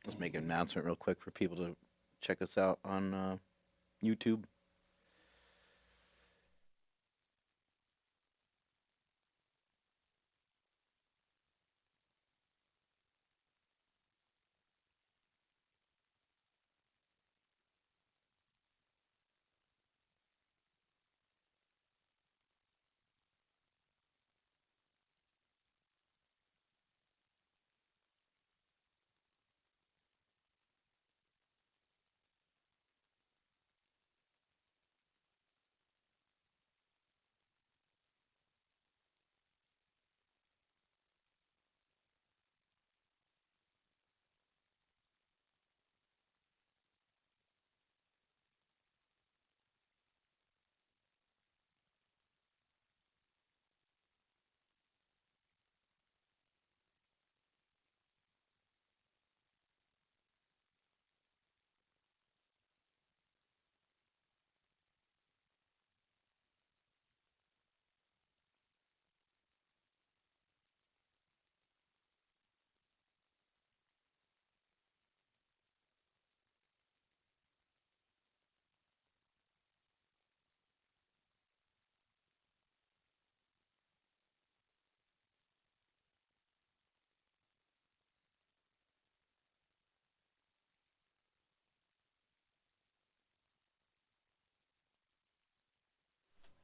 Let's make an announcement real quick for people to check us out on YouTube.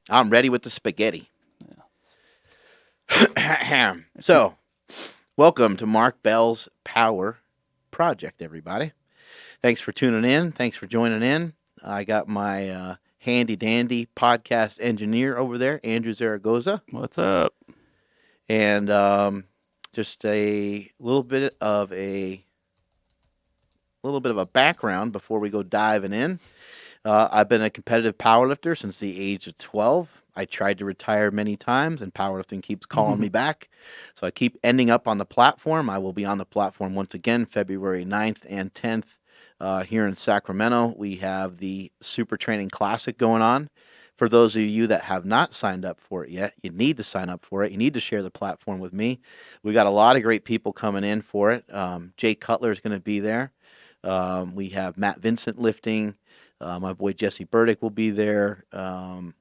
I'm ready with the spaghetti. So, welcome to Mark Bell's Power Project, everybody. Thanks for tuning in. Thanks for joining in. I got my handy dandy podcast engineer over there, Andrew Zaragoza, What's up? and just a little bit of a background before we go diving in. I've been a competitive powerlifter since the age of 12. I tried to retire many times, and powerlifting keeps calling me back. So I keep ending up on the platform. I will be on the platform once again February 9th and 10th here in Sacramento. We have the Super Training Classic going on. For those of you that have not signed up for it yet, you need to sign up for it. You need to share the platform with me. We got a lot of great people coming in for it. Jay Cutler is going to be there. We have Matt Vincent lifting. My boy Jesse Burdick will be there.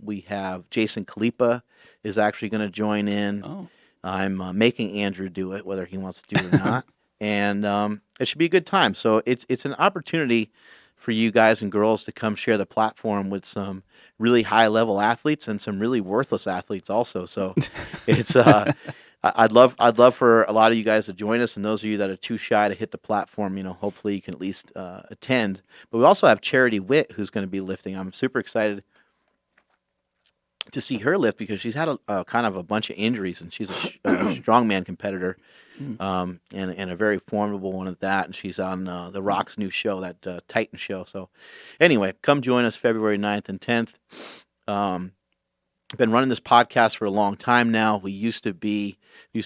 We have Jason Kalipa is actually going to join in. Oh, I'm making Andrew do it, whether he wants to do it or not. And it should be a good time. So it's an opportunity for you guys and girls to come share the platform with some really high level athletes and some really worthless athletes also. So it's I'd love for a lot of you guys to join us, and those of you that are too shy to hit the platform, hopefully you can at least attend. But we also have Charity Witt who's going to be lifting. I'm super excited to see her lift because she's had a kind of a bunch of injuries, and she's a strongman competitor, and a very formidable one at that. And she's on the Rock's new show, that Titan show. So anyway, come join us February 9th and 10th. I've been running this podcast for a long time now. We used to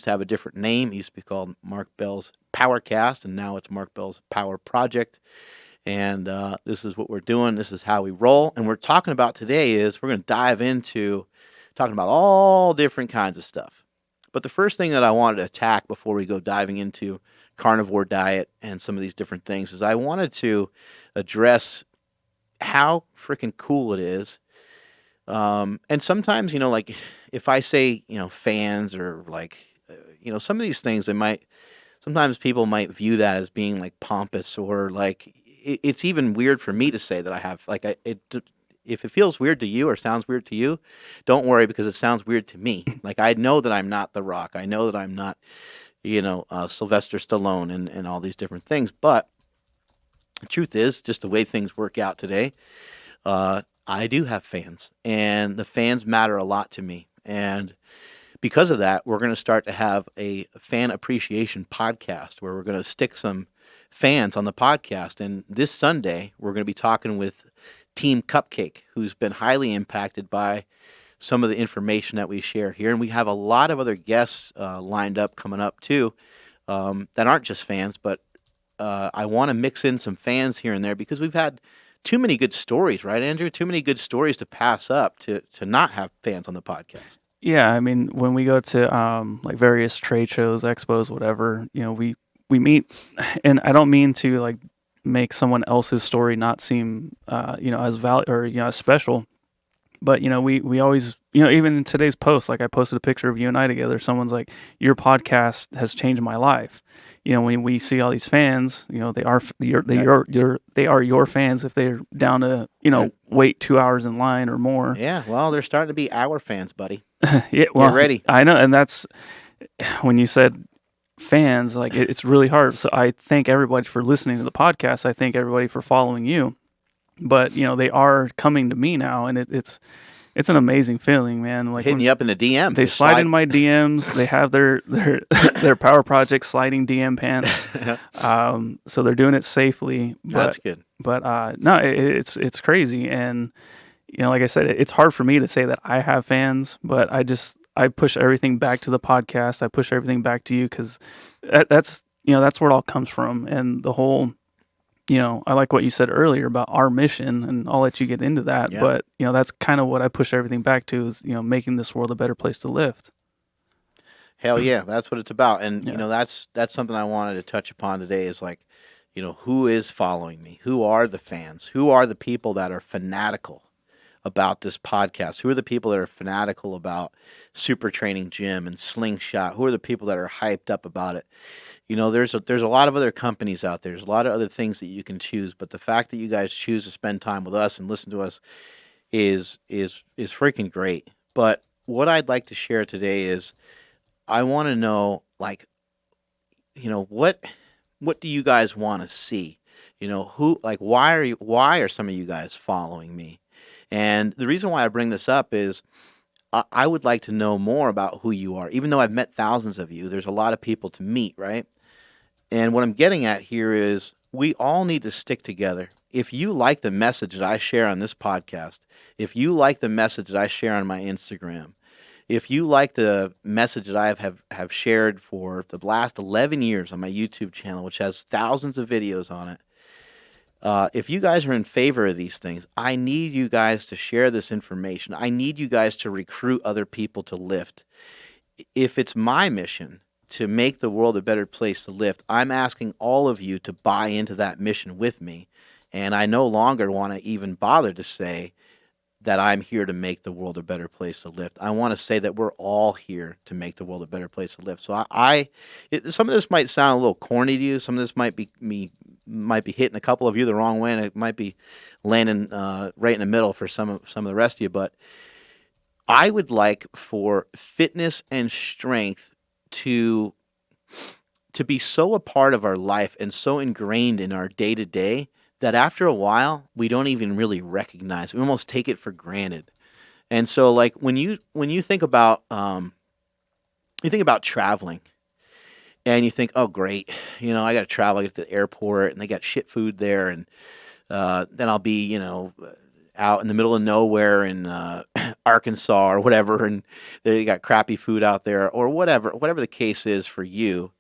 have a different name. It used to be called Mark Bell's Powercast, and now it's Mark Bell's Power Project. And this is what we're doing. This is how we roll. And we're talking about today is we're going to dive into talking about all different kinds of stuff. But the first thing that I wanted to attack before we go diving into carnivore diet and some of these different things is I wanted to address how freaking cool it is. And sometimes, like if I say, fans or like, some of these things, sometimes people might view that as being like pompous or like, it's even weird for me to say that I have like, if it feels weird to you or sounds weird to you, don't worry because it sounds weird to me. Like I know that I'm not The Rock. I know that I'm not, Sylvester Stallone and all these different things. But the truth is just the way things work out today. I do have fans, and the fans matter a lot to me. And because of that, we're going to start to have a fan appreciation podcast where we're going to stick some fans on the podcast. And this Sunday, we're going to be talking with Team Cupcake, who's been highly impacted by some of the information that we share here. And we have a lot of other guests lined up coming up too that aren't just fans, but I want to mix in some fans here and there because we've had too many good stories, right, Andrew? Too many good stories to pass up to not have fans on the podcast. yeah. I mean, when we go to like various trade shows, expos, whatever, we we meet, and I don't mean to like make someone else's story not seem, as valid or, as special. But, we always, even in today's post, like I posted a picture of you and I together, someone's like, your podcast has changed my life. When we see all these fans, they are they are your fans if they're down to, wait 2 hours in line or more. Yeah, well, they're starting to be our fans, buddy. Yeah, well, get ready. I know, and that's when you said fans, like it's really hard. So I thank everybody for listening to the podcast. I thank everybody for following you. But they are coming to me now, and it's an amazing feeling, man. Like hitting you up in the DMs. They slide in my DMs. They have their their Power Project sliding DM pants. So they're doing it safely. But, that's good. But no, it's crazy, and like I said, it's hard for me to say that I have fans, but I push everything back to the podcast. I push everything back to you because that's where it all comes from, and the whole. I like what you said earlier about our mission, and I'll let you get into that. Yeah. But, that's kind of what I push everything back to is, making this world a better place to live. Hell yeah, that's what it's about. And, that's something I wanted to touch upon today is like, who is following me? Who are the fans? Who are the people that are fanatical about this podcast? Who are the people that are fanatical about Super Training Gym and Slingshot? Who are the people that are hyped up about it? There's a lot of other companies out there. There's a lot of other things that you can choose, but the fact that you guys choose to spend time with us and listen to us is freaking great. But what I'd like to share today is I want to know, like, what do you guys want to see? Who, like, why are some of you guys following me? And the reason why I bring this up is I would like to know more about who you are. Even though I've met thousands of you, there's a lot of people to meet, right? And what I'm getting at here is we all need to stick together. If you like the message that I share on this podcast, if you like the message that I share on my Instagram, if you like the message that I have shared for the last 11 years on my YouTube channel, which has thousands of videos on it, if you guys are in favor of these things, I need you guys to share this information. I need you guys to recruit other people to lift. If it's my mission to make the world a better place to lift, I'm asking all of you to buy into that mission with me. And I no longer want to even bother to say that I'm here to make the world a better place to lift. I want to say that we're all here to make the world a better place to lift. So some of this might sound a little corny to you. Some of this might be hitting a couple of you the wrong way, and it might be landing right in the middle for some of the rest of you. But I would like for fitness and strength to be so a part of our life and so ingrained in our day-to-day that after a while we don't even really recognize. We almost take it for granted. And so, like, when you think about traveling, and you think, oh great, I got to travel, I get to the airport, and they got shit food there, and then I'll be out in the middle of nowhere in Arkansas or whatever, and they got crappy food out there, or whatever the case is for you.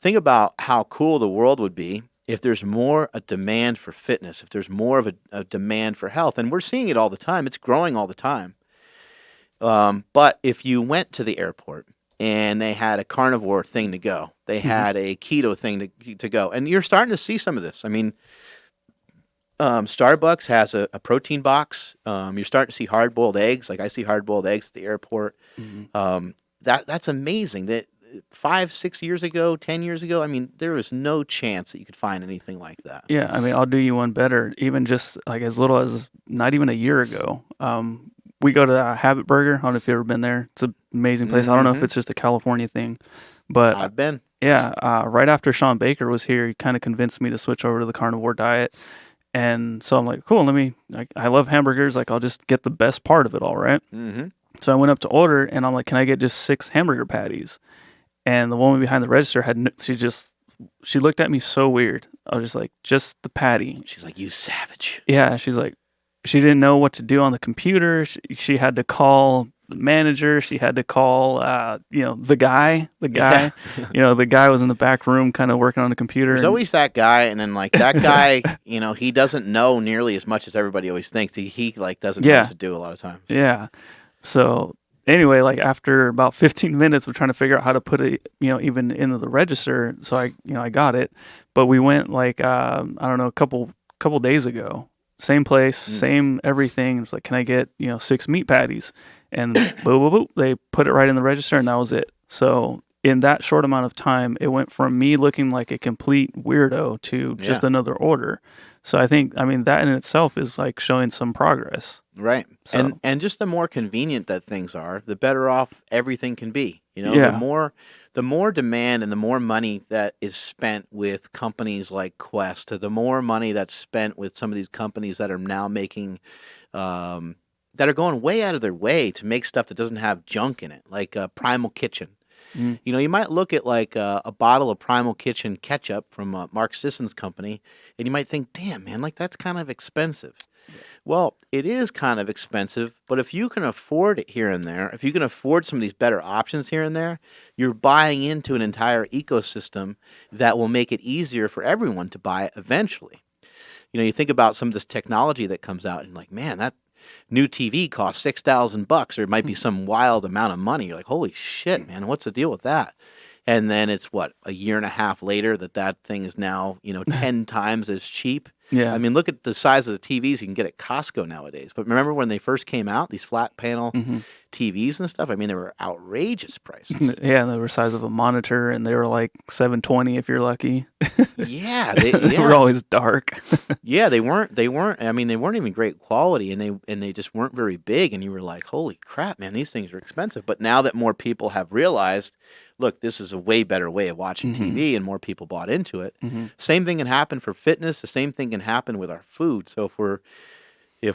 Think about how cool the world would be if there's more a demand for fitness, if there's more of a demand for health. And we're seeing it all the time. It's growing all the time. But if you went to the airport and they had a carnivore thing to go, they had a keto thing to go, and you're starting to see some of this. I mean, Starbucks has a protein box. You're starting to see hard-boiled eggs. Like I see hard-boiled eggs at the airport. That's amazing. That 5, 6 years ago, 10 years ago, I mean, there was no chance that you could find anything like that. Yeah, I mean, I'll do you one better. Even just like as little as not even a year ago, we go to Habit Burger. I don't know if you've ever been there. It's an amazing place. I don't know if it's just a California thing, but I've been. Yeah, right after Sean Baker was here, he kind of convinced me to switch over to the Carnivore Diet. And so I'm like, cool, I love hamburgers. Like, I'll just get the best part of it all, right? So I went up to order, and I'm like, can I get just 6 hamburger patties? And the woman behind the register she looked at me so weird. I was just like, just the patty. She's like, you savage. Yeah, she's like, she didn't know what to do on the computer. She had to call the manager. She had to call, the guy. Yeah. The guy was in the back room kind of working on the computer. There's always that guy, and then like that guy, he doesn't know nearly as much as everybody always thinks. He doesn't know what to do a lot of times. Yeah. So anyway, like after about 15 minutes of trying to figure out how to put it, even into the register, so I got it. But we went like I don't know, a couple days ago. Same place, same everything. It was like, can I get 6 meat patties? And boop boop boop, they put it right in the register, and that was it. So in that short amount of time, it went from me looking like a complete weirdo to just Yeah. another order. So I mean, that in itself is like showing some progress. Right. So And just the more convenient that things are, the better off everything can be. yeah. The more demand and the more money that is spent with companies like Quest, the more money that's spent with some of these companies that are now making that are going way out of their way to make stuff that doesn't have junk in it, like Primal Kitchen. Mm. You might look at like a bottle of Primal Kitchen ketchup from Mark Sisson's company, and you might think, "Damn, man, like that's kind of expensive." Well, it is kind of expensive, but if you can afford it here and there, if you can afford some of these better options here and there, you're buying into an entire ecosystem that will make it easier for everyone to buy it eventually. You think about some of this technology that comes out, and like, man, that new TV costs $6,000, or it might be some wild amount of money. You're like, holy shit, man, what's the deal with that? And then it's what, a year and a half later that thing is now, 10 times as cheap. I Yeah. mean, look at the size of the TVs you can get at Costco nowadays. But remember when they first came out, these flat panel Hmm. TVs and stuff? I mean, they were outrageous prices. Yeah, they were size of a monitor, and they were like 720 if you're lucky. Yeah, They were always dark. yeah, they weren't. I mean, they weren't even great quality, and they just weren't very big. And you were like, holy crap, man, these things are expensive. But now that more people have realized, look, this is a way better way of watching Hmm. TV, and more people bought into it. Hmm. Same thing can happen for fitness. The same thing can happen with our food. So if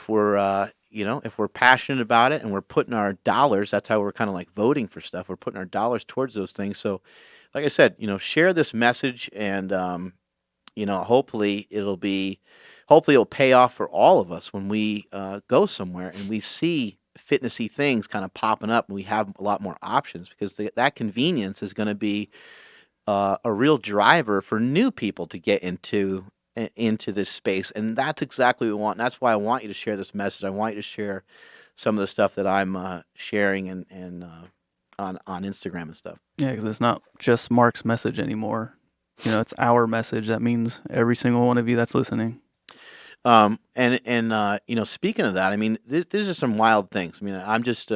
we're passionate about it and we're putting our dollars, that's how we're kind of like voting for stuff. We're putting our dollars towards those things. So, like I said, share this message, and hopefully it'll pay off for all of us when we go somewhere and we see fitnessy things kind of popping up, and we have a lot more options, because that convenience is going to be a real driver for new people to get into this space. And that's exactly what we want. And that's why I want you to share this message. I want you to share some of the stuff that I'm sharing and on Instagram and stuff. Yeah, because it's not just Mark's message anymore. It's our message. That means every single one of you that's listening. And speaking of that, I mean, these are some wild things. I mean, I'm just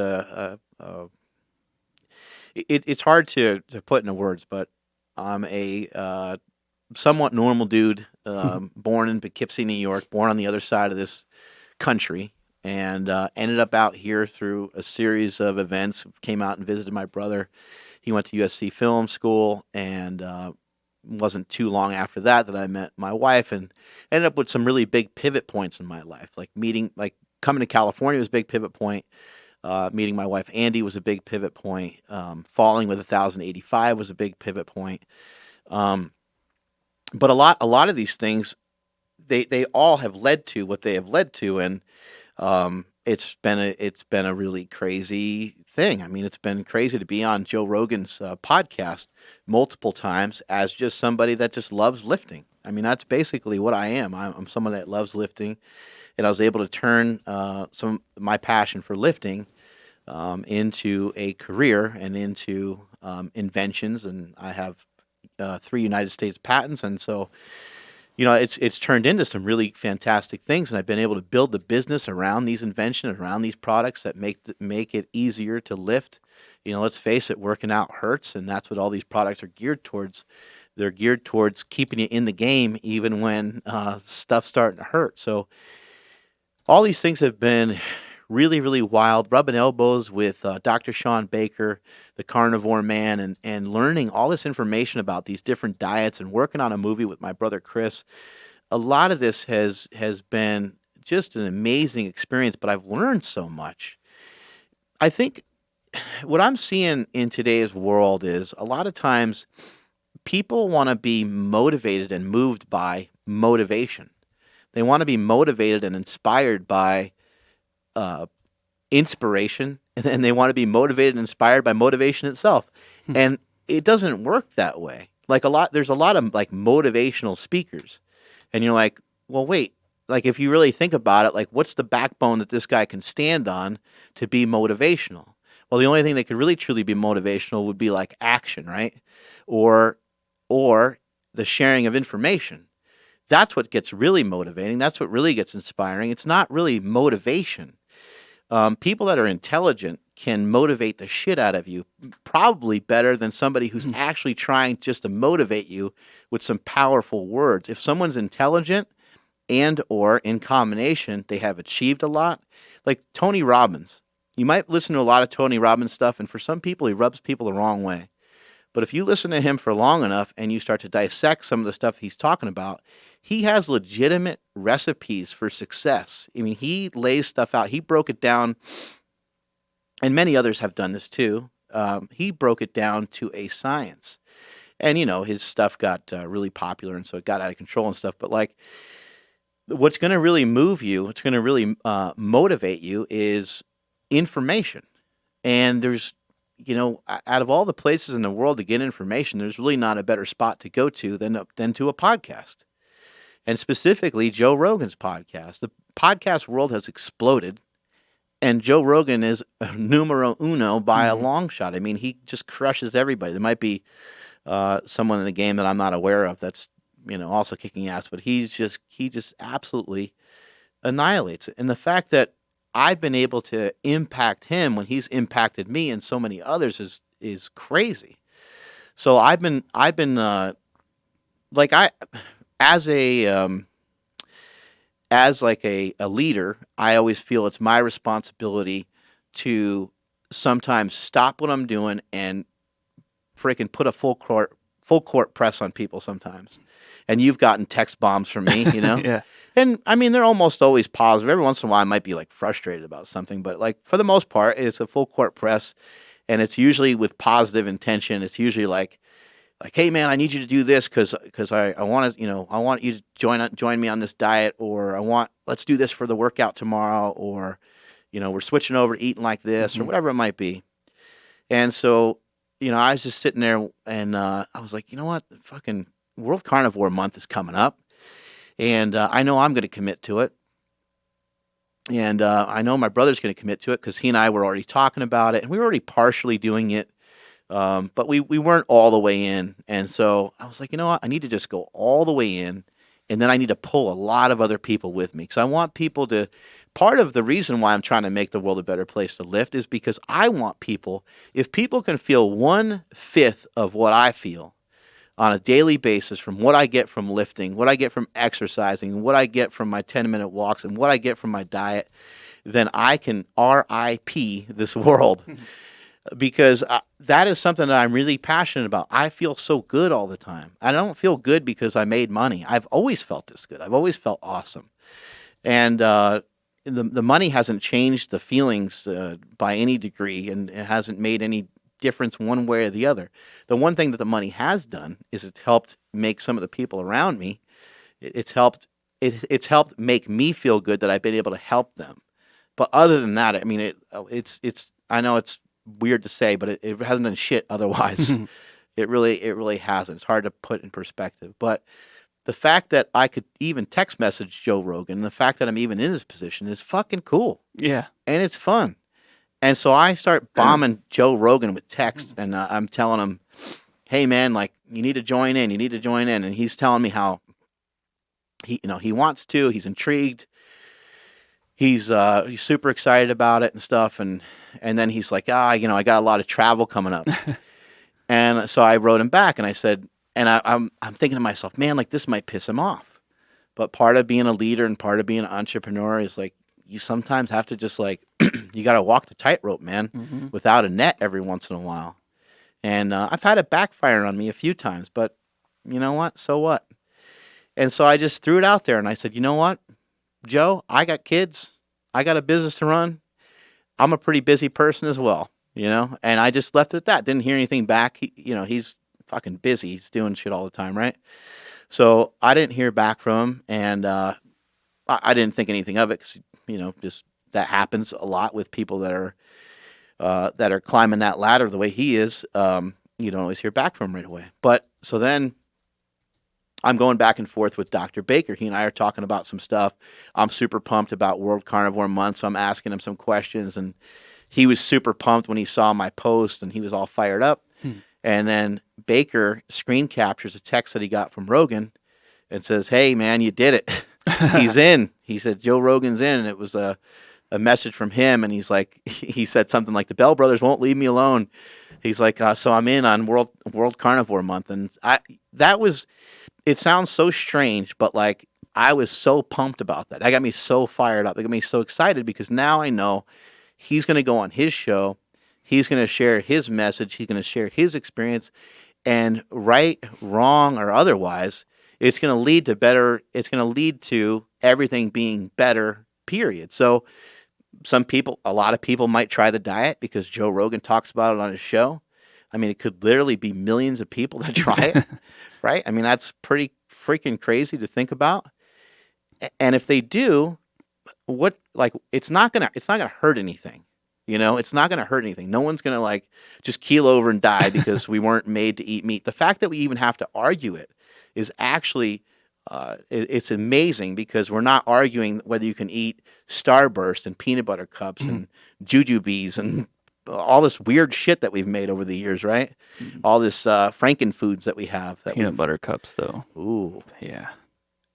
it's hard to put into words, but I'm a somewhat normal dude, born in Poughkeepsie, New York, born on the other side of this country, and ended up out here through a series of events. Came out and visited my brother. He went to USC Film School, and wasn't too long after that I met my wife, and ended up with some really big pivot points in my life. Like coming to California was a big pivot point. Meeting my wife Andy was a big pivot point. Falling with 1085 was a big pivot point. Um, but a lot of these things, they all have led to what they have led to, and it's been a really crazy thing. I mean, it's been crazy to be on Joe Rogan's podcast multiple times as just somebody that just loves lifting. I mean, that's basically what I am. I'm someone that loves lifting, and I was able to turn some my passion for lifting into a career and into inventions, and I have 3 United States patents, and so it's turned into some really fantastic things, and I've been able to build the business around these inventions, around these products that make it easier to lift. Let's face it, working out hurts, and that's what all these products are geared towards. They're geared towards keeping you in the game, even when stuff's starting to hurt. So all these things have been really, really wild. Rubbing elbows with Dr. Sean Baker, the Carnivore Man, and learning all this information about these different diets, and working on a movie with my brother Chris. A lot of this has been just an amazing experience, but I've learned so much. I think what I'm seeing in today's world is a lot of times people want to be motivated and moved by motivation. They want to be motivated and inspired by uh, inspiration, and they want to be motivated and inspired by motivation itself. And it doesn't work that way. There's a lot of like motivational speakers, and you're like, well, wait. Like, if you really think about it, like, what's the backbone that this guy can stand on to be motivational? Well, the only thing that could really truly be motivational would be like action, right? Or or the sharing of information. That's what gets really motivating. That's what really gets inspiring. It's not really motivation. People that are intelligent can motivate the shit out of you, probably better than somebody who's actually trying just to motivate you with some powerful words. If someone's intelligent and or in combination, they have achieved a lot. Like Tony Robbins. You might listen to a lot of Tony Robbins stuff, and for some people, he rubs people the wrong way. But if you listen to him for long enough and you start to dissect some of the stuff he's talking about, he has legitimate recipes for success. I mean, he lays stuff out. He broke it down, and many others have done this too. He broke it down to a science. And, his stuff got really popular, and so it got out of control and stuff. But, like, what's going to really move you, what's going to really motivate you is information. And there's, out of all the places in the world to get information, there's really not a better spot to go to than to a podcast. And specifically, Joe Rogan's podcast. The podcast world has exploded, and Joe Rogan is numero uno by a long shot. I mean, he just crushes everybody. There might be someone in the game that I'm not aware of that's, also kicking ass, but he just absolutely annihilates it. And the fact that I've been able to impact him when he's impacted me and so many others is crazy. So I've been like I as a as like a leader, I always feel it's my responsibility to sometimes stop what I'm doing and freaking put a full court press on people sometimes. And you've gotten text bombs from me, Yeah. And I mean, they're almost always positive. Every once in a while, I might be like frustrated about something, but like for the most part, it's a full court press, and it's usually with positive intention. It's usually like, hey man, I need you to do this because I want to, I want you to join me on this diet, or let's do this for the workout tomorrow, or we're switching over to eating like this, or whatever it might be. And so, I was just sitting there, and I was like, you know what, the fucking World Carnivore Month is coming up, and I know I'm going to commit to it. And I know my brother's going to commit to it because he and I were already talking about it, and we were already partially doing it, but we weren't all the way in. And so I was like, you know what? I need to just go all the way in, and then I need to pull a lot of other people with me because I want people to. Part of the reason why I'm trying to make the world a better place to lift is because I want people. If people can feel 1/5 of what I feel on a daily basis from what I get from lifting, what I get from exercising, what I get from my 10-minute walks, and what I get from my diet, then I can RIP this world. Because that is something that I'm really passionate about. I feel so good all the time. I don't feel good because I made money. I've always felt this good. I've always felt awesome. And the money hasn't changed the feelings by any degree, and it hasn't made any difference one way or the other. The one thing that the money has done is it's helped make some of the people around me. It's helped make me feel good that I've been able to help them. But other than that, I mean, it's I know it's weird to say, but it hasn't done shit otherwise. It really hasn't. It's hard to put in perspective. But the fact that I could even text message Joe Rogan, the fact that I'm even in this position is fucking cool. Yeah. And it's fun. And so I start bombing Joe Rogan with texts, and I'm telling him, hey man, like, you need to join in. And he's telling me how he wants to, he's intrigued. He's super excited about it and stuff. And then he's like, I got a lot of travel coming up. And so I wrote him back and I said, and I'm thinking to myself, man, like this might piss him off. But part of being a leader and part of being an entrepreneur is like, you sometimes have to just like, you got to walk the tightrope, man, without a net every once in a while. And I've had it backfire on me a few times, but you know what? So what? And so I just threw it out there and I said, you know what, Joe, I got kids. I got a business to run. I'm a pretty busy person as well, and I just left it at that. Didn't hear anything back. He's fucking busy. He's doing shit all the time, right? So I didn't hear back from him, and I didn't think anything of it because, just that happens a lot with people that are climbing that ladder the way he is. You don't always hear back from him right away. But so then I'm going back and forth with Dr. Baker. He and I are talking about some stuff. I'm super pumped about World Carnivore Month, so I'm asking him some questions, and he was super pumped when he saw my post, and he was all fired up. And then Baker screen captures a text that he got from Rogan and says, "Hey, man, you did it. He's in." He said, "Joe Rogan's in." And it was a message from him. And he's like, he said something like, "The Bell brothers won't leave me alone." He's like, "So I'm in on World Carnivore Month." And it sounds so strange, but like, I was so pumped about that. That got me so fired up. It got me so excited because now I know he's going to go on his show. He's going to share his message. He's going to share his experience. And right, wrong, or otherwise, it's going to lead to better. It's going to lead to everything being better, period. So a lot of people might try the diet because Joe Rogan talks about it on his show. I mean, it could literally be millions of people that try it, right? I mean, that's pretty freaking crazy to think about. And if they do, it's not gonna hurt anything. It's not gonna hurt anything. No one's gonna like just keel over and die because we weren't made to eat meat. The fact that we even have to argue it is actually it's amazing because we're not arguing whether you can eat Starburst and peanut butter cups and jujubes and all this weird shit that we've made over the years, right? All this Frankenfoods that we have. Peanut butter cups, though. Ooh. Yeah.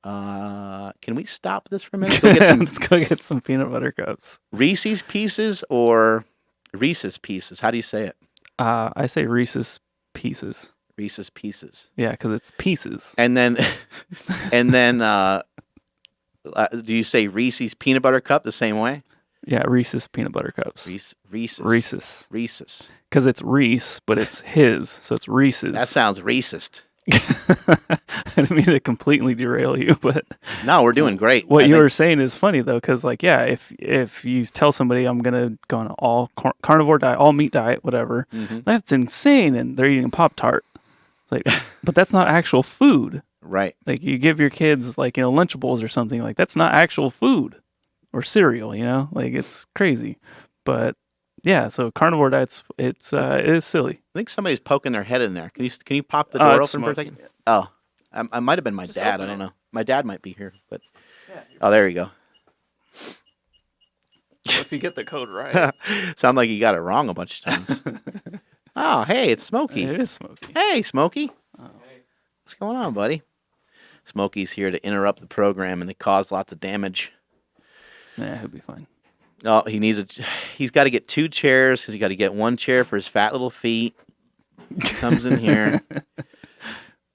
Can we stop this for a minute? Let's go get some peanut butter cups. Reese's Pieces or Reese's Pieces? How do you say it? I say Reese's Pieces. Reese's Pieces. Yeah, because it's pieces. And then, do you say Reese's Peanut Butter Cup the same way? Yeah, Reese's Peanut Butter Cups. Reese's. Because it's Reese, but it's his, so it's Reese's. That sounds racist. I didn't mean to completely derail you, but no, we're doing great. What you were saying is funny though, because like, yeah, if you tell somebody I'm gonna go on all carnivore diet, all meat diet, whatever, that's insane, and they're eating Pop-Tart. It's like, but that's not actual food, right? Like you give your kids like Lunchables or something, like that's not actual food or cereal, like it's crazy, but. Yeah, so carnivore diets, it is silly. I think somebody's poking their head in there. Can you pop the door open for a second? Oh, I might have been my dad. I don't know. My dad might be here, but there you go. Well, if you get the code right. Sound like you got it wrong a bunch of times. Oh, hey, it's Smokey. It is Smokey. Hey, Smokey. Oh. What's going on, buddy? Smokey's here to interrupt the program and to cause lots of damage. Yeah, he'll be fine. Oh, he's got to get 2 chairs because he's got to get 1 chair for his fat little feet. He comes in here.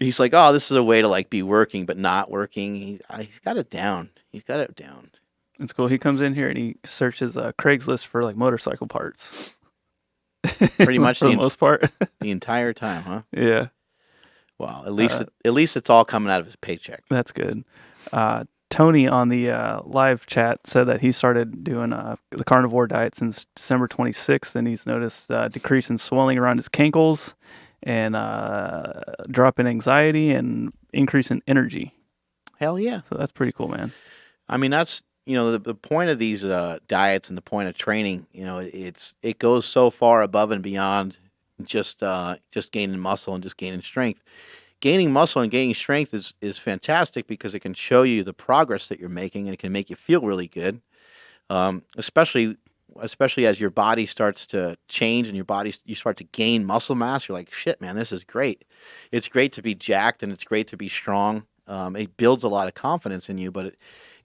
He's like, "Oh, this is a way to like be working but not working." He's got it down. He's got it down. It's cool. He comes in here and he searches Craigslist for like motorcycle parts. Pretty much for the most part. The entire time, huh? Yeah. Wow. At least it's all coming out of his paycheck. That's good. Tony on the live chat said that he started doing the carnivore diet since December 26th, and he's noticed a decrease in swelling around his cankles and drop in anxiety and increase in energy. Hell yeah. So that's pretty cool, man. I mean, that's, the point of these diets and the point of training, it goes so far above and beyond just gaining muscle and just gaining strength. Gaining muscle and gaining strength is fantastic because it can show you the progress that you're making and it can make you feel really good, especially as your body starts to change and you start to gain muscle mass. You're like, shit, man, this is great. It's great to be jacked and it's great to be strong. It builds a lot of confidence in you, but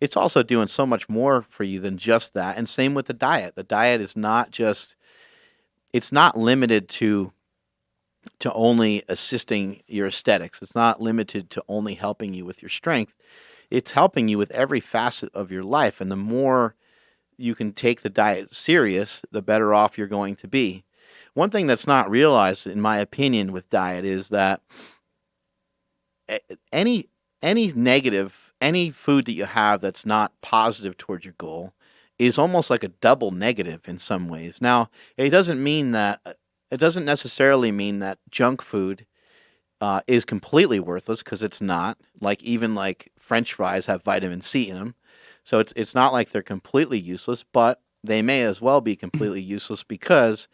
it's also doing so much more for you than just that. And same with the diet. The diet is it's not limited to only assisting your aesthetics. It's not limited to only helping you with your strength. It's helping you with every facet of your life. And the more you can take the diet serious, the better off you're going to be. One thing that's not realized, in my opinion, with diet is that any food that you have that's not positive towards your goal is almost like a double negative in some ways. Now, it doesn't necessarily mean that junk food is completely worthless, because it's not. Even French fries have vitamin C in them. So it's not like they're completely useless, but they may as well be completely useless because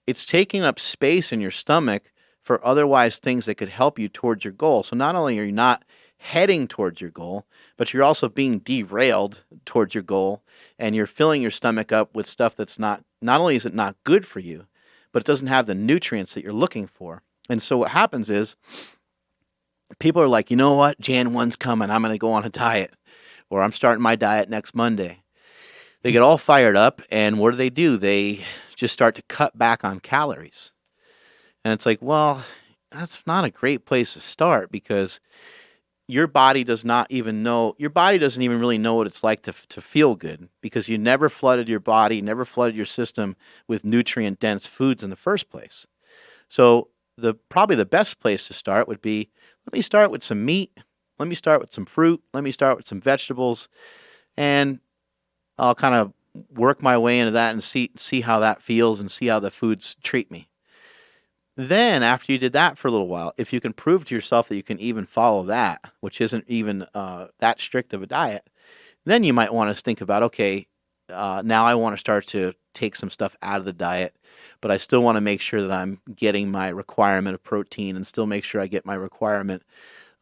it's taking up space in your stomach for otherwise things that could help you towards your goal. So not only are you not heading towards your goal, but you're also being derailed towards your goal, and you're filling your stomach up with stuff that's not only is it not good for you, but it doesn't have the nutrients that you're looking for. And so what happens is people are like, you know what, Jan 1's coming, I'm going to go on a diet, or I'm starting my diet next Monday. They get all fired up, and what do? They just start to cut back on calories. And it's like, well, that's not a great place to start, because your body doesn't even really know what it's like to feel good, because you never flooded your body, never flooded your system with nutrient dense foods in the first place. So probably the best place to start would be, let me start with some meat, let me start with some fruit, let me start with some vegetables, and I'll kind of work my way into that and see how that feels and see how the foods treat me. Then, after you did that for a little while, if you can prove to yourself that you can even follow that, which isn't even that strict of a diet, then you might want to think about, okay, now I want to start to take some stuff out of the diet, but I still want to make sure that I'm getting my requirement of protein and still make sure I get my requirement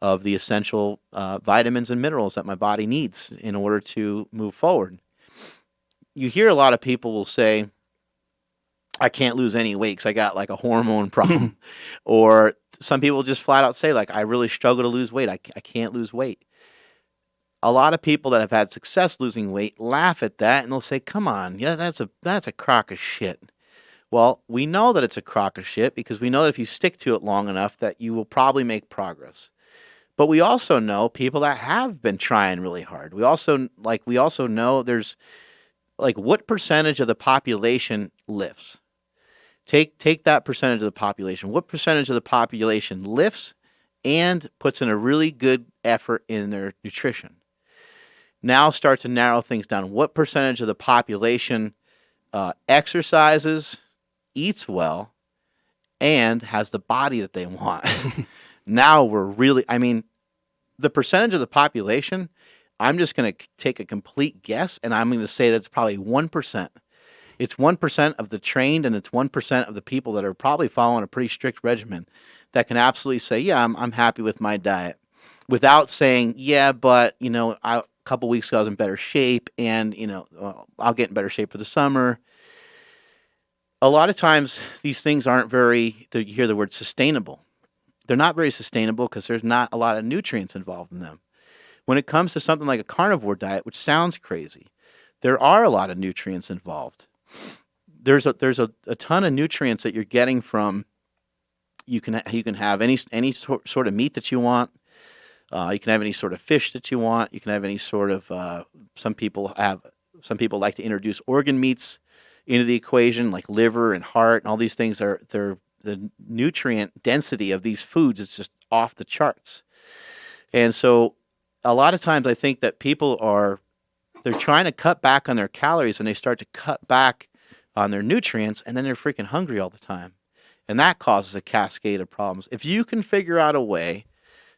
of the essential vitamins and minerals that my body needs in order to move forward. You hear a lot of people will say, I can't lose any weight because I got like a hormone problem. Or some people just flat out say, like, I really struggle to lose weight. I can't lose weight. A lot of people that have had success losing weight laugh at that, and they'll say, come on, yeah, that's a crock of shit. Well, we know that it's a crock of shit because we know that if you stick to it long enough that you will probably make progress. But we also know people that have been trying really hard. We also know there's like, what percentage of the population lifts? Take that percentage of the population. What percentage of the population lifts and puts in a really good effort in their nutrition? Now start to narrow things down. What percentage of the population exercises, eats well, and has the body that they want? Now we're really, the percentage of the population, I'm just going to take a complete guess, and I'm going to say that's probably 1%. It's 1% of the trained, and it's 1% of the people that are probably following a pretty strict regimen that can absolutely say, yeah, I'm happy with my diet, without saying, yeah, but, a couple weeks ago I was in better shape, and, I'll get in better shape for the summer. A lot of times these things aren't you hear the word sustainable. They're not very sustainable because there's not a lot of nutrients involved in them. When it comes to something like a carnivore diet, which sounds crazy, there are a lot of nutrients involved. There's a ton of nutrients that you're getting from. You can have any sort of meat that you want. You can have any sort of fish that you want. You can have any sort of. Some people like to introduce organ meats into the equation, like liver and heart, and all these things the nutrient density of these foods is just off the charts. And so, a lot of times, I think that they're trying to cut back on their calories, and they start to cut back on their nutrients, and then they're freaking hungry all the time. And that causes a cascade of problems. If you can figure out a way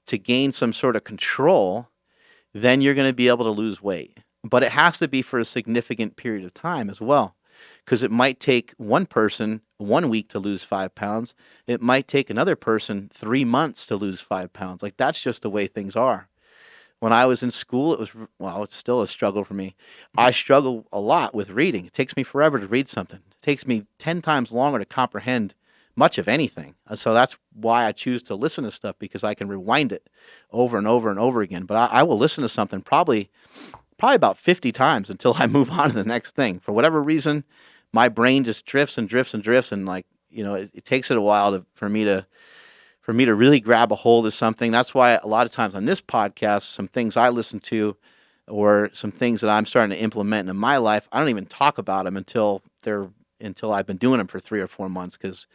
to gain some sort of control, then you're going to be able to lose weight. But it has to be for a significant period of time as well, because it might take one person 1 week to lose 5 pounds. It might take another person 3 months to lose 5 pounds. Like, that's just the way things are. When I was in school, it's still a struggle for me. I struggle a lot with reading. It takes me forever to read something. It takes me 10 times longer to comprehend much of anything. So that's why I choose to listen to stuff, because I can rewind it over and over and over again. But I will listen to something probably about 50 times until I move on to the next thing. For whatever reason, my brain just drifts and drifts and drifts, and it takes it a while for me to really grab a hold of something. That's why a lot of times on this podcast, some things I listen to or some things that I'm starting to implement in my life, I don't even talk about them until I've been doing them for 3 or 4 months, because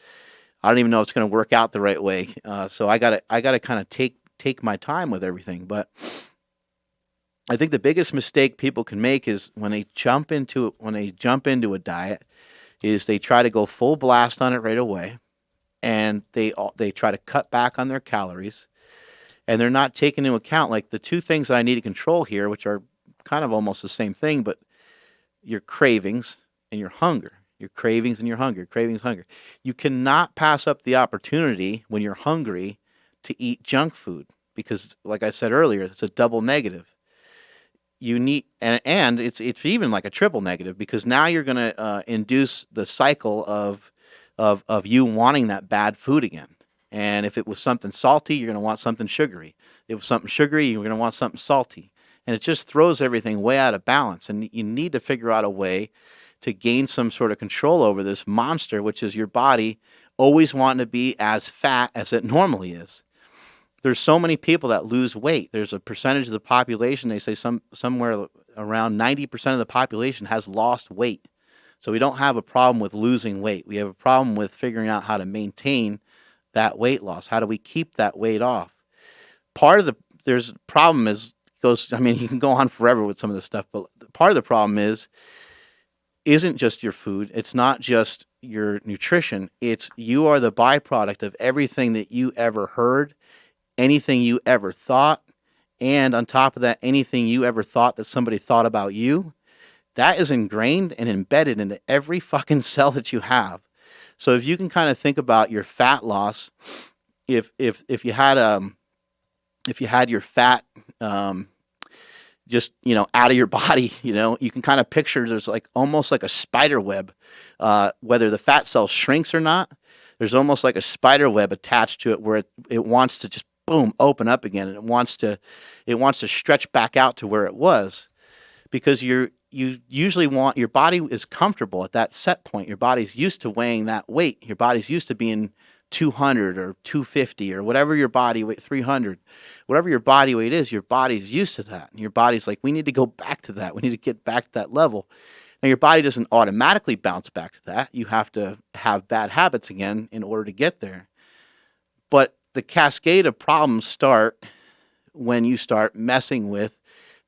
I don't even know if it's going to work out the right way. So I gotta kind of take my time with everything. But I think the biggest mistake people can make is when they jump into a diet, is they try to go full blast on it right away. And they try to cut back on their calories, and they're not taking into account, like, the two things that I need to control here, which are kind of almost the same thing, but your cravings and your hunger. Your cravings and your hunger. Cravings, hunger. You cannot pass up the opportunity when you're hungry to eat junk food, because, like I said earlier, it's a double negative. You need, and it's even like a triple negative, because now you're going to induce the cycle of you wanting that bad food again. And if it was something salty, you're going to want something sugary. If it was something sugary, you're going to want something salty. And it just throws everything way out of balance. And you need to figure out a way to gain some sort of control over this monster, which is your body always wanting to be as fat as it normally is. There's so many people that lose weight. There's a percentage of the population, they say somewhere around 90% of the population has lost weight. So we don't have a problem with losing weight. We have a problem with figuring out how to maintain that weight loss. How do we keep that weight off? There's a problem I mean, you can go on forever with some of this stuff, but part of the problem isn't just your food. It's not just your nutrition. It's you are the byproduct of everything that you ever heard, anything you ever thought, and on top of that, anything you ever thought that somebody thought about you. That is ingrained and embedded into every fucking cell that you have. So if you can kind of think about your fat loss, if you had your fat just out of your body, you can kind of picture there's like almost like a spider web, whether the fat cell shrinks or not. There's almost like a spider web attached to it where it wants to just boom open up again, and it wants to stretch back out to where it was, because you usually want, your body is comfortable at that set point. Your body's used to weighing that weight. Your body's used to being 200 or 250 or whatever your body weight, 300, whatever your body weight is, your body's used to that. And your body's like, we need to go back to that. We need to get back to that level. Now, your body doesn't automatically bounce back to that. You have to have bad habits again in order to get there. But the cascade of problems start when you start messing with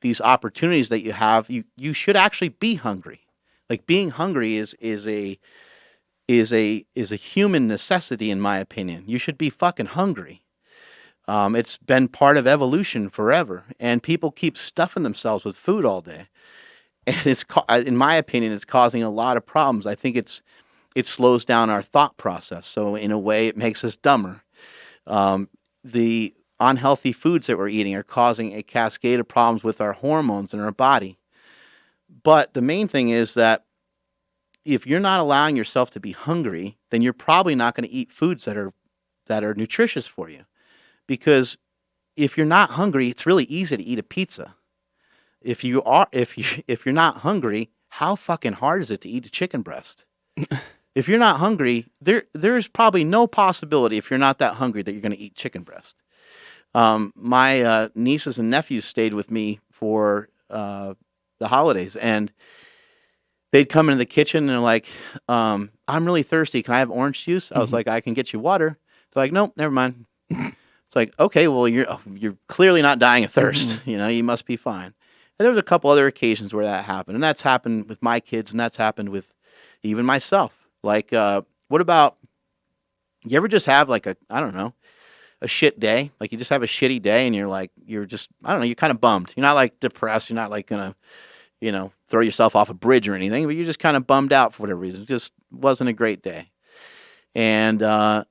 these opportunities that you have. You should actually be hungry. Like, being hungry is a human necessity, in my opinion. You should be fucking hungry. It's been part of evolution forever, and people keep stuffing themselves with food all day, and in my opinion, it's causing a lot of problems. I think it slows down our thought process, so in a way, it makes us dumber. The unhealthy foods that we're eating are causing a cascade of problems with our hormones in our body. But the main thing is that if you're not allowing yourself to be hungry, then you're probably not going to eat foods that are nutritious for you. Because if you're not hungry, it's really easy to eat a pizza. If you're not hungry, how fucking hard is it to eat a chicken breast? If you're not hungry, there's probably no possibility, if you're not that hungry, that you're going to eat chicken breast. My nieces and nephews stayed with me for the holidays, and they'd come into the kitchen and they're like, I'm really thirsty. Can I have orange juice? I was like, I can get you water. They're like, nope, never mind. It's like, okay, well, you're clearly not dying of thirst. You must be fine. And there was a couple other occasions where that happened. And that's happened with my kids, and that's happened with even myself. Like, what about, you ever just have like a shit day? Like, you just have a shitty day and you're just, I don't know, you're kind of bummed. You're not like depressed. You're not like going to, throw yourself off a bridge or anything, but you're just kind of bummed out for whatever reason. It just wasn't a great day. And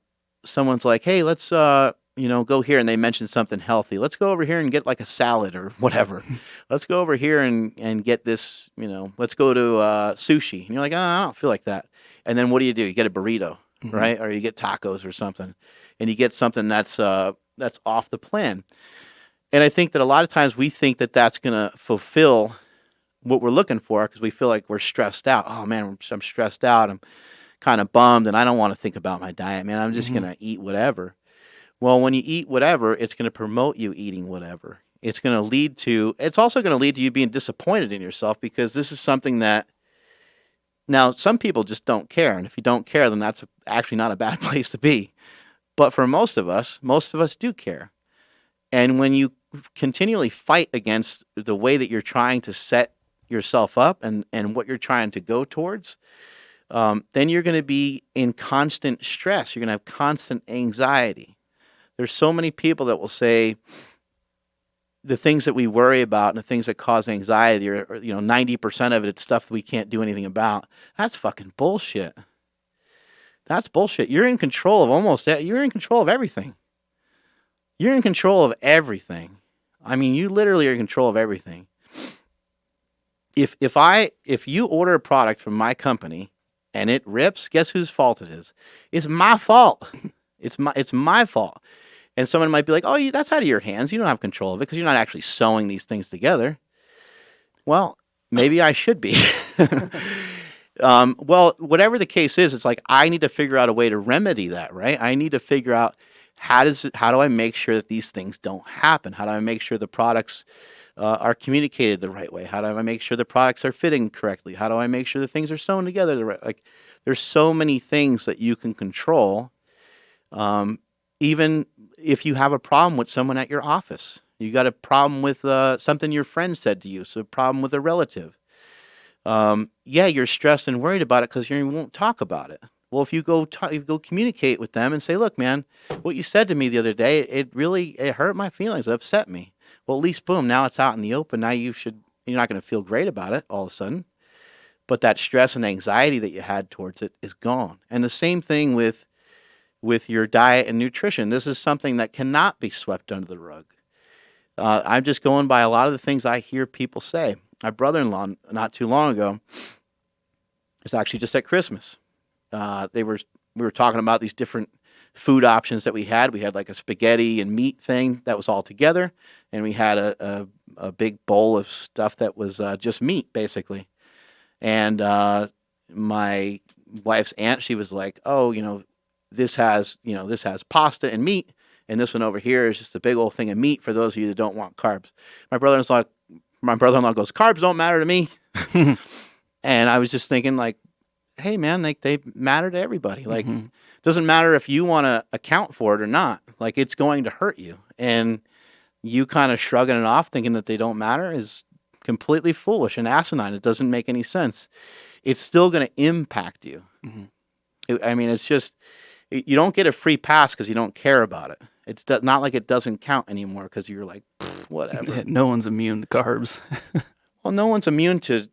someone's like, hey, let's, go here. And they mentioned something healthy. Let's go over here and get like a salad or whatever. Let's go over here and get this, let's go to sushi. And you're like, oh, I don't feel like that. And then what do? You get a burrito, right? Or you get tacos or something. And you get something that's off the plan. And I think that a lot of times we think that that's going to fulfill what we're looking for, because we feel like we're stressed out. Oh man, I'm stressed out. I'm kind of bummed, and I don't want to think about my diet, man. I'm just going to eat whatever. Well, when you eat whatever, it's going to promote you eating whatever. It's also going to lead to you being disappointed in yourself, because this is something that, now, some people just don't care. And if you don't care, then that's actually not a bad place to be. But for most of us do care. And when you continually fight against the way that you're trying to set yourself up and what you're trying to go towards, then you're going to be in constant stress. You're going to have constant anxiety. There's so many people that will say the things that we worry about and the things that cause anxiety are 90% of it, it's stuff that we can't do anything about. That's fucking bullshit. That's bullshit. You're in control of everything. You're in control of everything. I mean, you literally are in control of everything. If you order a product from my company and it rips, guess whose fault it is? It's my fault. It's my fault. And someone might be like, "Oh, that's out of your hands. You don't have control of it because you're not actually sewing these things together." Well, maybe I should be. Well, whatever the case is, it's like I need to figure out a way to remedy that, right? I need to figure out how do I make sure that these things don't happen? How do I make sure the products are communicated the right way? How do I make sure the products are fitting correctly? How do I make sure the things are sewn together the right? Like, there's so many things that you can control. Even if you have a problem with someone at your office, you got a problem with something your friend said to you, so a problem with a relative. Yeah, you're stressed and worried about it because you won't talk about it. Well, if you you go communicate with them and say, "Look, man, what you said to me the other day, it hurt my feelings, it upset me." Well, at least boom, now it's out in the open. Now you're not going to feel great about it all of a sudden, but that stress and anxiety that you had towards it is gone. And the same thing with your diet and nutrition. This is something that cannot be swept under the rug. I'm just going by a lot of the things I hear people say. My brother-in-law, not too long ago, it was actually just at Christmas. We were talking about these different food options that we had. We had like a spaghetti and meat thing that was all together, and we had a big bowl of stuff that was just meat, basically. And my wife's aunt, she was like, "Oh, this has pasta and meat, and this one over here is just a big old thing of meat for those of you that don't want carbs." My brother-in-law goes, "Carbs don't matter to me." And I was just thinking, like, hey man, like, they matter to everybody. Like, doesn't matter if you want to account for it or not. Like, it's going to hurt you, and you kind of shrugging it off, thinking that they don't matter, is completely foolish and asinine. It doesn't make any sense. It's still going to impact you. I mean, it's just, you don't get a free pass because you don't care about it. It's not like it doesn't count anymore because you're like, whatever. No one's immune to carbs. Well, no one's immune to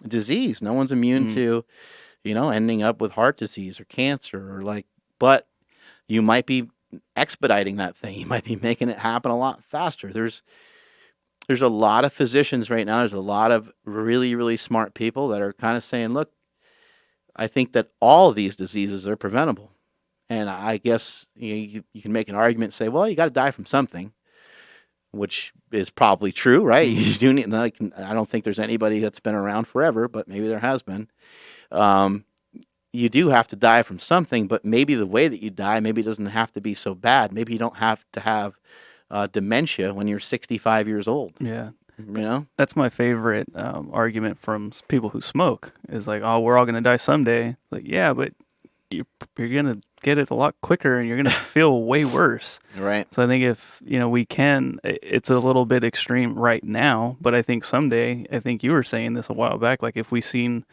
disease. No one's immune to, ending up with heart disease or cancer or like, but you might be expediting that thing. You might be making it happen a lot faster. There's a lot of physicians right now. There's a lot of really, really smart people that are kind of saying, look, I think that all of these diseases are preventable. And I guess you can make an argument and say, well, you got to die from something, which is probably true, right? You do need, I don't think there's anybody that's been around forever, but maybe there has been. You do have to die from something, but maybe the way that you die, maybe it doesn't have to be so bad. Maybe you don't have to have dementia when you're 65 years old. Yeah. That's my favorite argument from people who smoke is like, oh, we're all going to die someday. Like, yeah, but you're going to get it a lot quicker and you're going to feel way worse. Right. So I think if, we can, it's a little bit extreme right now, but I think someday, I think you were saying this a while back, like if we seen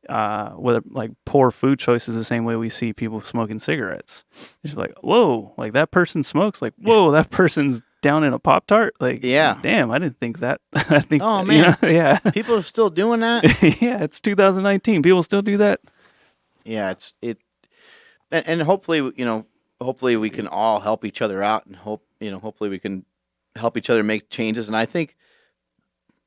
whether like poor food choices the same way we see people smoking cigarettes, it's like, whoa, like that person smokes, like, whoa, that person's down in a Pop-Tart, like, yeah, damn, I didn't think that. I think, oh man, yeah, people are still doing that. Yeah, it's 2019, people still do that. Yeah, and hopefully, hopefully we can all help each other out, and hopefully we can help each other make changes. And I think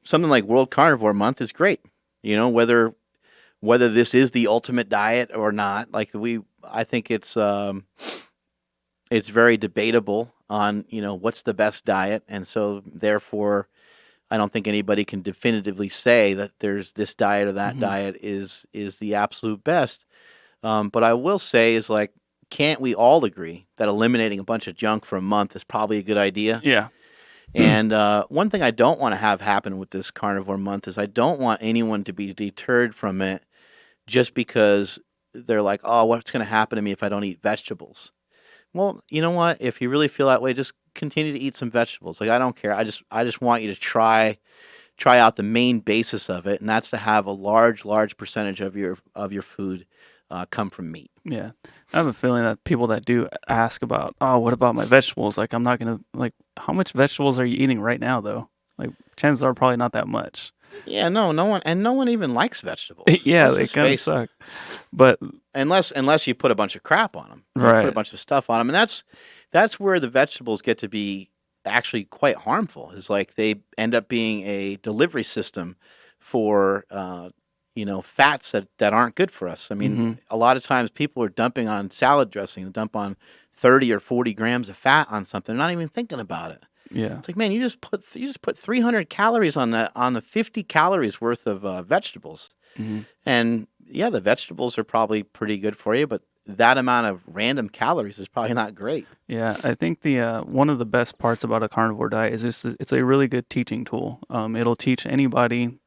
something like World Carnivore Month is great. Whether this is the ultimate diet or not, I think it's very debatable on what's the best diet, and so therefore, I don't think anybody can definitively say that there's this diet or that diet is the absolute best. But I will say is like, can't we all agree that eliminating a bunch of junk for a month is probably a good idea? Yeah. And one thing I don't want to have happen with this Carnivore Month is I don't want anyone to be deterred from it just because they're like, oh, what's going to happen to me if I don't eat vegetables? Well, you know what? If you really feel that way, just continue to eat some vegetables. Like, I don't care. I just want you to try out the main basis of it, and that's to have a large percentage of your food come from meat. Yeah. I have a feeling that people that do ask about, oh, what about my vegetables? Like, I'm not going to, like, how much vegetables are you eating right now, though? Like, chances are probably not that much. Yeah, no one even likes vegetables. Yeah, Let's they just kind of face it. suck. But Unless you put a bunch of crap on them, put a right. bunch of stuff on them, and that's where the vegetables get to be actually quite harmful. Is like they end up being a delivery system for fats that aren't good for us. I mean, Hmm. a lot of times people are dumping on salad dressing, dump on 30 or 40 grams of fat on something, they're not even thinking about it. Yeah. It's like, man, you just put 300 calories on the 50 calories worth of vegetables. Hmm. And yeah, the vegetables are probably pretty good for you, but that amount of random calories is probably not great. Yeah, I think the one of the best parts about a carnivore diet is just it's a really good teaching tool. It'll teach anybody,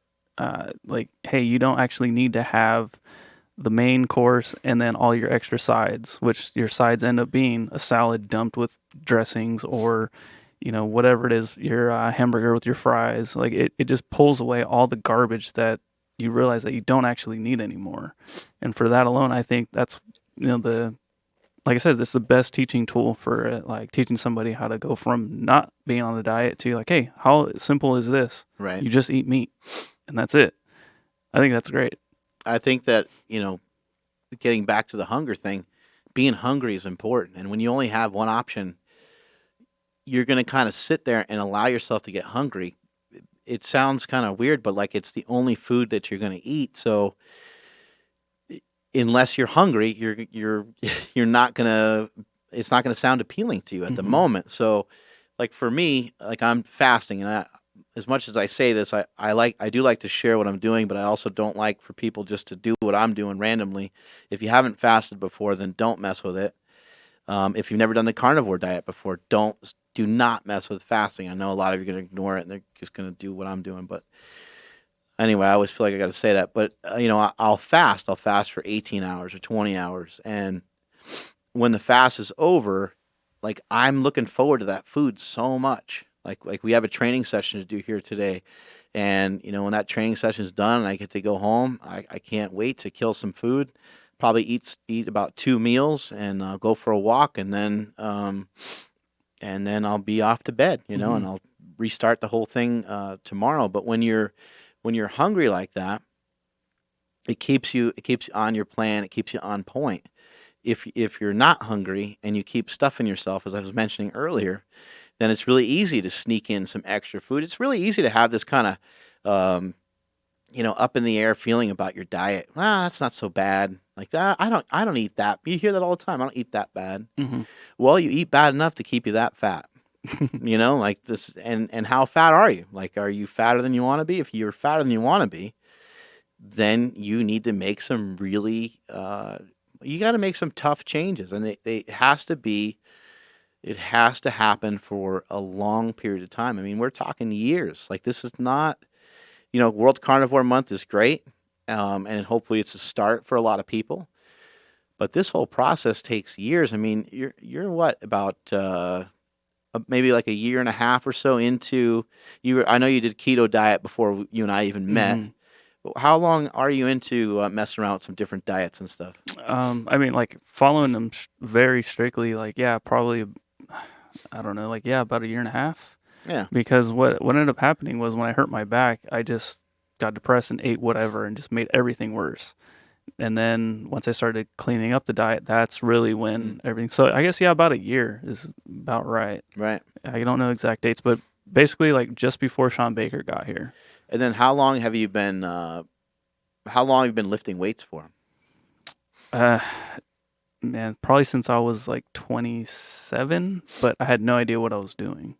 like, hey, you don't actually need to have the main course and then all your extra sides, which your sides end up being a salad dumped with dressings or, whatever it is, your hamburger with your fries. Like it just pulls away all the garbage that you realize that you don't actually need anymore. And for that alone, I think that's, the like I said, it's the best teaching tool for like teaching somebody how to go from not being on the diet to like, hey, how simple is this? Right. You just eat meat, and that's it. I think that's great. I think that, getting back to the hunger thing, being hungry is important. And when you only have one option, you're going to kind of sit there and allow yourself to get hungry. It sounds kind of weird, but like it's the only food that you're going to eat. So unless you're hungry, you're not going to it's not going to sound appealing to you at the Hmm. moment. So like for me, like I'm fasting and as much as I say this, I do like to share what I'm doing, but I also don't like for people just to do what I'm doing randomly. If you haven't fasted before, then don't mess with it. If you've never done the carnivore diet before, do not mess with fasting. I know a lot of you are going to ignore it and they're just going to do what I'm doing, but anyway, I always feel like I got to say that. But I'll fast. I'll fast for 18 hours or 20 hours, and when the fast is over, like I'm looking forward to that food so much. Like we have a training session to do here today, and when that training session is done and I get to go home, I can't wait to kill some food. Probably eat about 2 meals and go for a walk, and then I'll be off to bed, Hmm. and I'll restart the whole thing tomorrow. But when you're hungry like that, it keeps you on your plan. It keeps you on point. If you're not hungry and you keep stuffing yourself, as I was mentioning earlier, then it's really easy to sneak in some extra food. It's really easy to have this kind of up in the air feeling about your diet. Ah, that's not so bad. Like that, I don't eat that. You hear that all the time. I don't eat that bad. Hmm. Well, you eat bad enough to keep you that fat. Like this, and how fat are you? Like, are you fatter than you want to be? If you're fatter than you want to be, then you need to make some really, you got to make some tough changes, and it has to be, it has to happen for a long period of time. I mean, we're talking years. Like this is not, World Carnivore Month is great, and hopefully it's a start for a lot of people. But this whole process takes years. I mean, you're what about maybe like a year and a half or so into you. I know you did keto diet before you and I even met. Hmm. How long are you into messing around with some different diets and stuff? I mean, like following them very strictly, like yeah, probably I don't know, like yeah, about a year and a half. Yeah. Because what ended up happening was when I hurt my back, I just got depressed and ate whatever and just made everything worse. And then once I started cleaning up the diet, that's really Mm. when everything. So I guess yeah, about a year is about right. Right. I don't know exact dates, but basically like just before Sean Baker got here. And then how long have you been? How long have you been lifting weights for? Uh, Man, probably since I was like 27, but I had no idea what I was doing.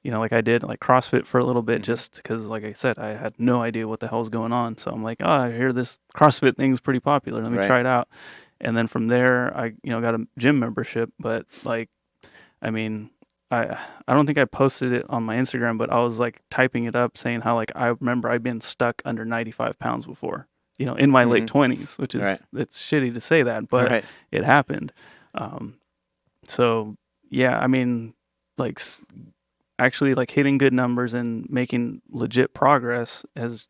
Like I did like CrossFit for a little bit Hmm. just because, like I said, I had no idea what the hell's going on. So I'm like, oh, I hear this CrossFit thing's pretty popular. Let me Right. try it out. And then from there, I got a gym membership. But like, I mean, I don't think I posted it on my Instagram, but I was like typing it up saying how like I remember I'd been stuck under 95 pounds before. In my late Hmm. 20s, which Right. is it's shitty to say that, but Right. it happened. Um, so yeah, I mean, like actually like hitting good numbers and making legit progress has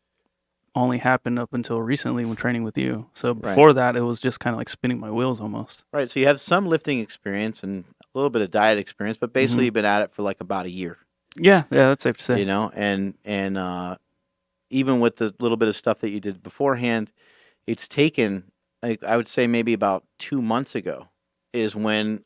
only happened up until recently when training with you. So Right. before that, it was just kind of like spinning my wheels almost. Right. So you have some lifting experience and a little bit of diet experience, but basically Hmm. you've been at it for like about a year. Yeah, that's safe to say. And even with the little bit of stuff that you did beforehand, it's taken, I would say maybe about 2 months ago is when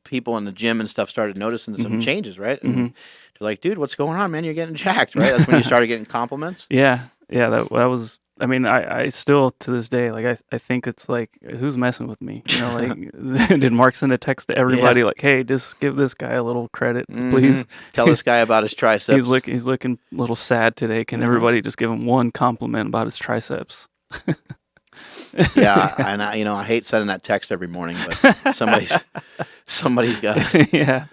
people in the gym and stuff started noticing some Mhm. changes, right? And Mhm. they're like, dude, what's going on, man? You're getting jacked, right? That's when you started getting compliments. Yeah. Yeah, that was. I mean, I still to this day, like, I think it's like, who's messing with me? You know, like, did Mark send a text to Yeah. everybody like, hey, just give this guy a little credit, Hmm. please? Tell this guy about his triceps. He's looking a little sad today. Can everybody just give him one compliment about his triceps? Yeah, and I hate sending that text every morning, but somebody's got Yeah.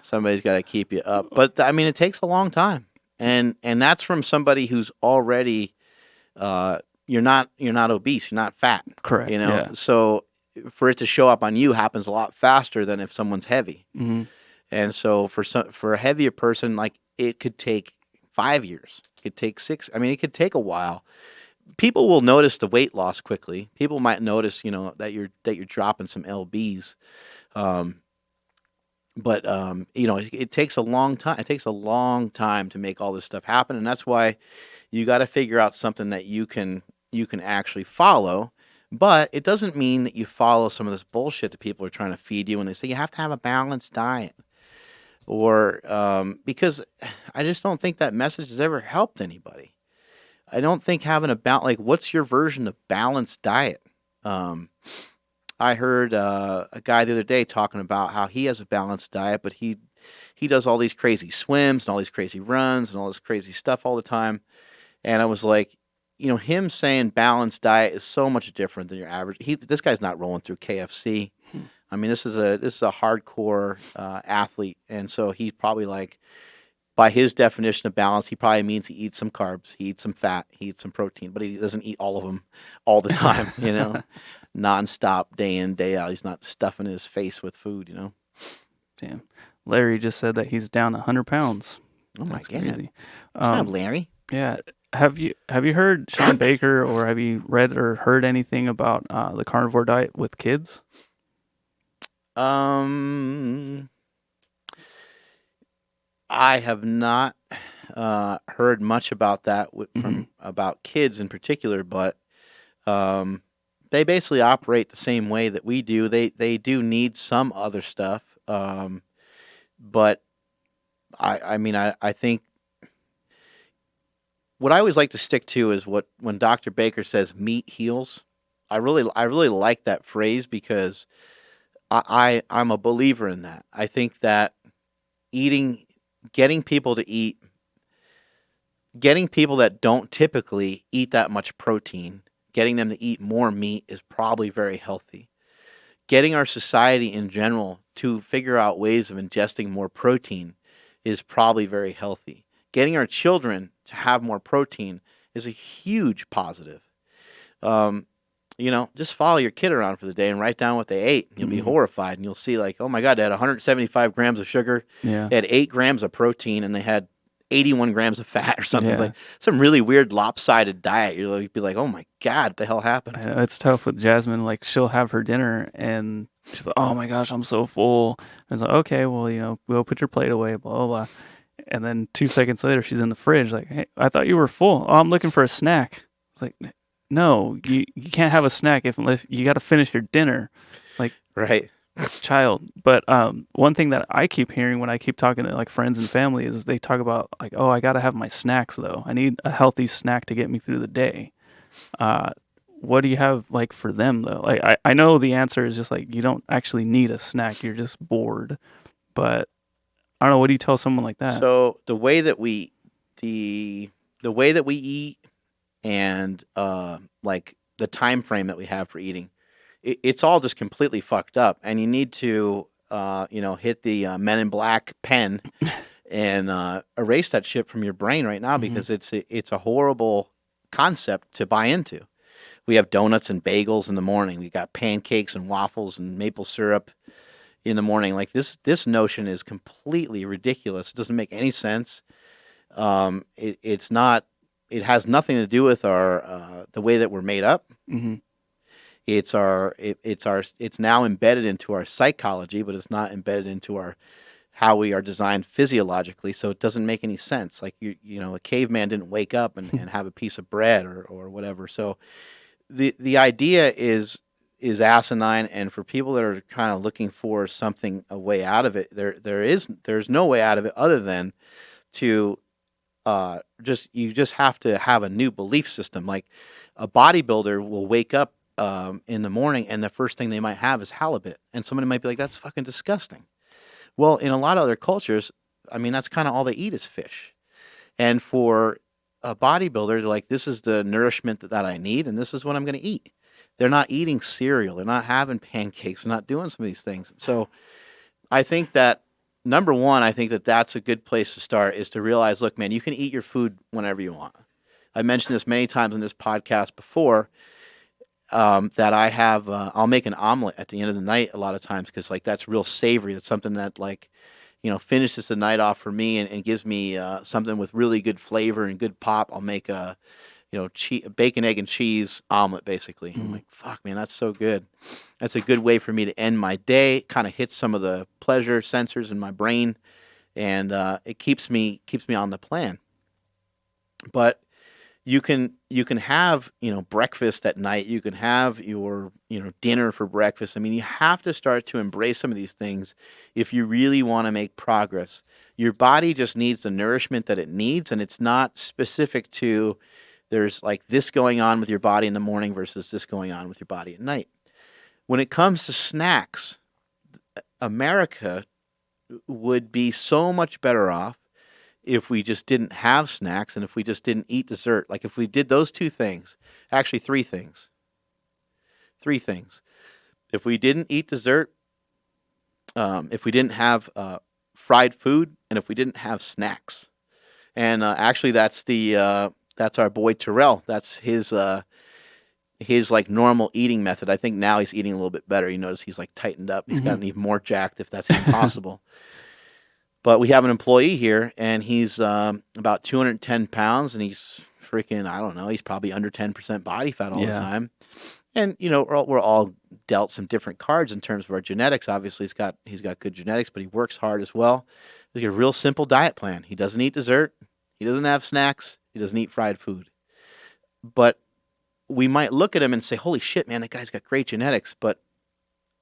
somebody's got to keep you up. But I mean, it takes a long time, and that's from somebody who's already you're not obese, you're not fat, Correct. Yeah. So for it to show up on you happens a lot faster than if someone's heavy. Hmm. And so for a heavier person, like it could take 5 years, it could take 6. I mean, it could take a while. People will notice the weight loss quickly. People might notice, that you're dropping some lbs. Um, but it takes a long time. It takes a long time to make all this stuff happen, and that's why you got to figure out something that you can actually follow. But it doesn't mean that you follow some of this bullshit that people are trying to feed you when they say you have to have a balanced diet, or because I just don't think that message has ever helped anybody. I don't think having like, what's your version of balanced diet? Um, I heard a guy the other day talking about how he has a balanced diet, but he does all these crazy swims and all these crazy runs and all this crazy stuff all the time. And I was like, him saying balanced diet is so much different than your average. This guy's not rolling through KFC. I mean, this is a hardcore athlete, and so he's probably like, by his definition of balance, he probably means he eats some carbs, he eats some fat, he eats some protein, but he doesn't eat all of them all the time, nonstop, day in, day out. He's not stuffing his face with food. Damn. Larry just said that he's down 100 pounds. Oh my That's God. crazy. What's up, Larry? Yeah. Have you heard Sean Baker, or have you read or heard anything about the carnivore diet with kids? I have not heard much about that Mhm. about kids in particular, but they basically operate the same way that we do. They do need some other stuff, but I mean, I think what I always like to stick to is when Dr. Baker says meat heals. I really like that phrase because I'm a believer in that. I think that eating, getting people to eat, getting people that don't typically eat that much protein, getting them to eat more meat is probably very healthy. Getting our society in general to figure out ways of ingesting more protein is probably very healthy. Getting our children to have more protein is a huge positive. Um, just follow your kid around for the day and write down what they ate. You'll be horrified, and you'll see like, oh my God, they had 175 grams of sugar, Yeah. they had 8 grams of protein, and they had 81 grams of fat or something. Yeah. Like some really weird lopsided diet. You'd be like, oh my God, what the hell happened? I know it's tough with Jasmine. Like, she'll have her dinner and she'll be, oh my gosh, I'm so full. And it's like, okay, well, we'll put your plate away, blah, blah, blah. And then 2 seconds later, she's in the fridge, like, hey, I thought you were full. Oh, I'm looking for a snack. It's like, no, you can't have a snack if you got to finish your dinner. Like, Right. child. But one thing that I keep hearing when I keep talking to like friends and family is they talk about like, oh, I got to have my snacks though. I need a healthy snack to get me through the day. What do you have like for them though? Like, I know the answer is just like, you don't actually need a snack. You're just bored. But I don't know. What do you tell someone like that? So the way that we eat and like the time frame that we have for eating, it's all just completely fucked up. And you need to hit the Men in Black pen and erase that shit from your brain right now because it's a horrible concept to buy into. We have donuts and bagels in the morning. We got pancakes and waffles and maple syrup in the morning. Like this notion is completely ridiculous. It doesn't make any sense. It's not. It has nothing to do with our the way that we're made up. Mm-hmm. It's now embedded into our psychology, but it's not embedded into our how we are designed physiologically. So it doesn't make any sense. Like a caveman didn't wake up and have a piece of bread or whatever. So the idea is asinine, and for people that are kind of looking for something, a way out of it, there's no way out of it other than to you just have to have a new belief system. Like a bodybuilder will wake up in the morning and the first thing they might have is halibut, and somebody might be like, that's fucking disgusting. Well, in a lot of other cultures, I mean, that's kind of all they eat is fish. And for a bodybuilder, they're like, this is the nourishment that I need, and this is what I'm going to eat. They're not eating cereal. They're not having pancakes. They're not doing some of these things. So I think that, number one, I think that that's a good place to start, is to realize, look, man, you can eat your food whenever you want. I mentioned this many times in this podcast before, that I have, I'll make an omelet at the end of the night a lot of times, because like that's real savory. It's something that like, finishes the night off for me, and gives me something with really good flavor and good pop. I'll make a, bacon, egg, and cheese omelet, basically. I'm like, fuck, man, that's so good. That's a good way for me to end my day. Kind of hits some of the pleasure sensors in my brain, and it keeps me on the plan. But you can have breakfast at night. You can have your dinner for breakfast. I mean, you have to start to embrace some of these things if you really want to make progress. Your body just needs the nourishment that it needs, and it's not specific to, there's like this going on with your body in the morning versus this going on with your body at night. When it comes to snacks, America would be so much better off if we just didn't have snacks, and if we just didn't eat dessert. Like if we did those two things, actually three things. If we didn't eat dessert, if we didn't have fried food, and if we didn't have snacks. And actually that's that's our boy Terrell. That's his like normal eating method. I think now he's eating a little bit better. You notice he's like tightened up. He's gotten even more jacked, if that's even possible. But we have an employee here, and he's about 210 pounds, and he's freaking, I don't know, he's probably under 10% body fat all the time. And, we're all dealt some different cards in terms of our genetics. Obviously, he's got good genetics, but he works hard as well. He's got a real simple diet plan. He doesn't eat dessert. He doesn't have snacks. He doesn't eat fried food. But we might look at him and say, holy shit, man, that guy's got great genetics. But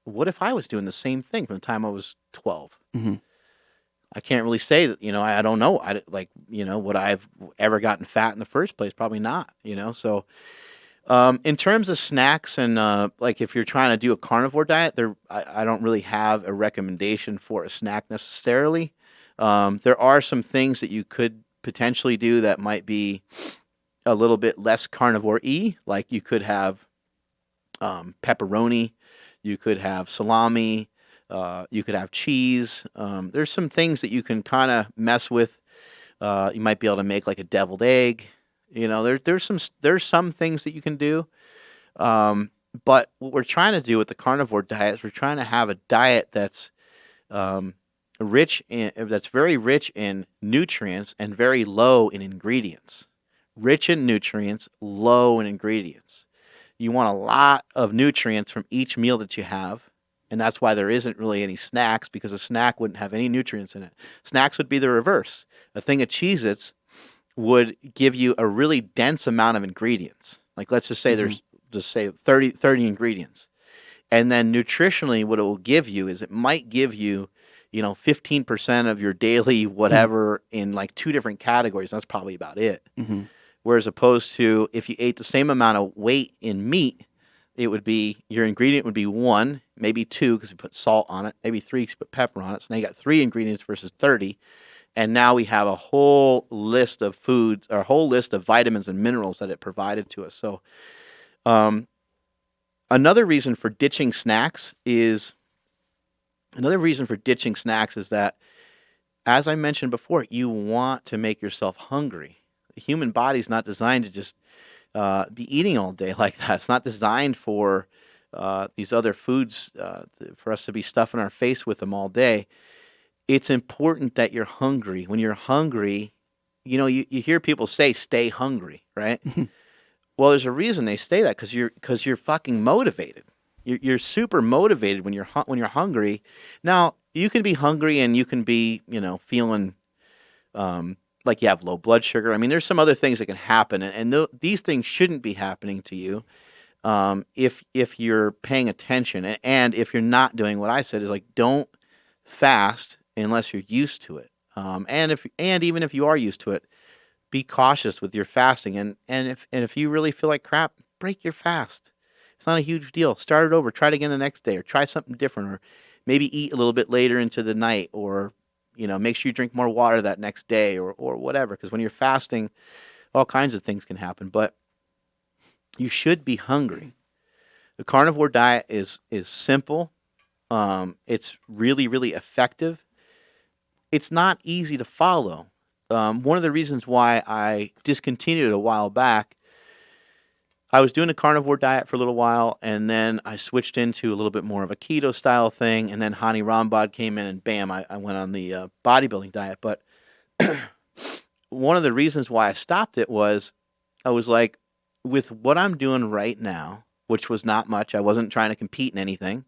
what if I was doing the same thing from the time I was 12? I can't really say that, I don't know. Would I have ever gotten fat in the first place? Probably not, So in terms of snacks and like if you're trying to do a carnivore diet, I don't really have a recommendation for a snack necessarily. There are some things that you could potentially do that might be a little bit less carnivore-y. Like you could have pepperoni, you could have salami, you could have cheese. There's some things that you can kind of mess with. You might be able to make like a deviled egg. There's some things that you can do. But what we're trying to do with the carnivore diet is we're trying to have a diet that's that's very rich in nutrients and very low in ingredients. Rich in nutrients, low in ingredients. You want a lot of nutrients from each meal that you have. And that's why there isn't really any snacks, because a snack wouldn't have any nutrients in it. Snacks would be the reverse. A thing of Cheez-Its would give you a really dense amount of ingredients. Like let's just say there's 30 ingredients. And then nutritionally, what it will give you is it might give you, 15% of your daily whatever in like two different categories. That's probably about it. Whereas opposed to if you ate the same amount of weight in meat, it would be, your ingredient would be 1, maybe 2 because you put salt on it, maybe 3 because you put pepper on it. So now you got 3 ingredients versus 30. And now we have a whole list of foods, or a whole list of vitamins and minerals that it provided to us. So another reason for ditching snacks is that, as I mentioned before, you want to make yourself hungry. The human body's not designed to just be eating all day like that. It's not designed for these other foods, for us to be stuffing our face with them all day. It's important that you're hungry. When you're hungry, you hear people say, stay hungry, right? Well, there's a reason they say that, because you're fucking motivated. You're super motivated when you're hungry. Now, you can be hungry and you can be, feeling like you have low blood sugar. I mean, there's some other things that can happen, and these things shouldn't be happening to you if you're paying attention, and if you're not doing what I said is like don't fast unless you're used to it. And even if you are used to it, be cautious with your fasting, and if you really feel like crap, break your fast. It's not a huge deal. Start it over. Try it again the next day, or try something different, or maybe eat a little bit later into the night, or make sure you drink more water that next day, or whatever. Because when you're fasting, all kinds of things can happen. But you should be hungry. The carnivore diet is simple. It's really really effective. It's not easy to follow. One of the reasons why I discontinued it a while back, I was doing a carnivore diet for a little while, and then I switched into a little bit more of a keto style thing, and then Hani Rambod came in, and bam, I went on the bodybuilding diet. But one of the reasons why I stopped it was I was like, with what I'm doing right now, which was not much, I wasn't trying to compete in anything,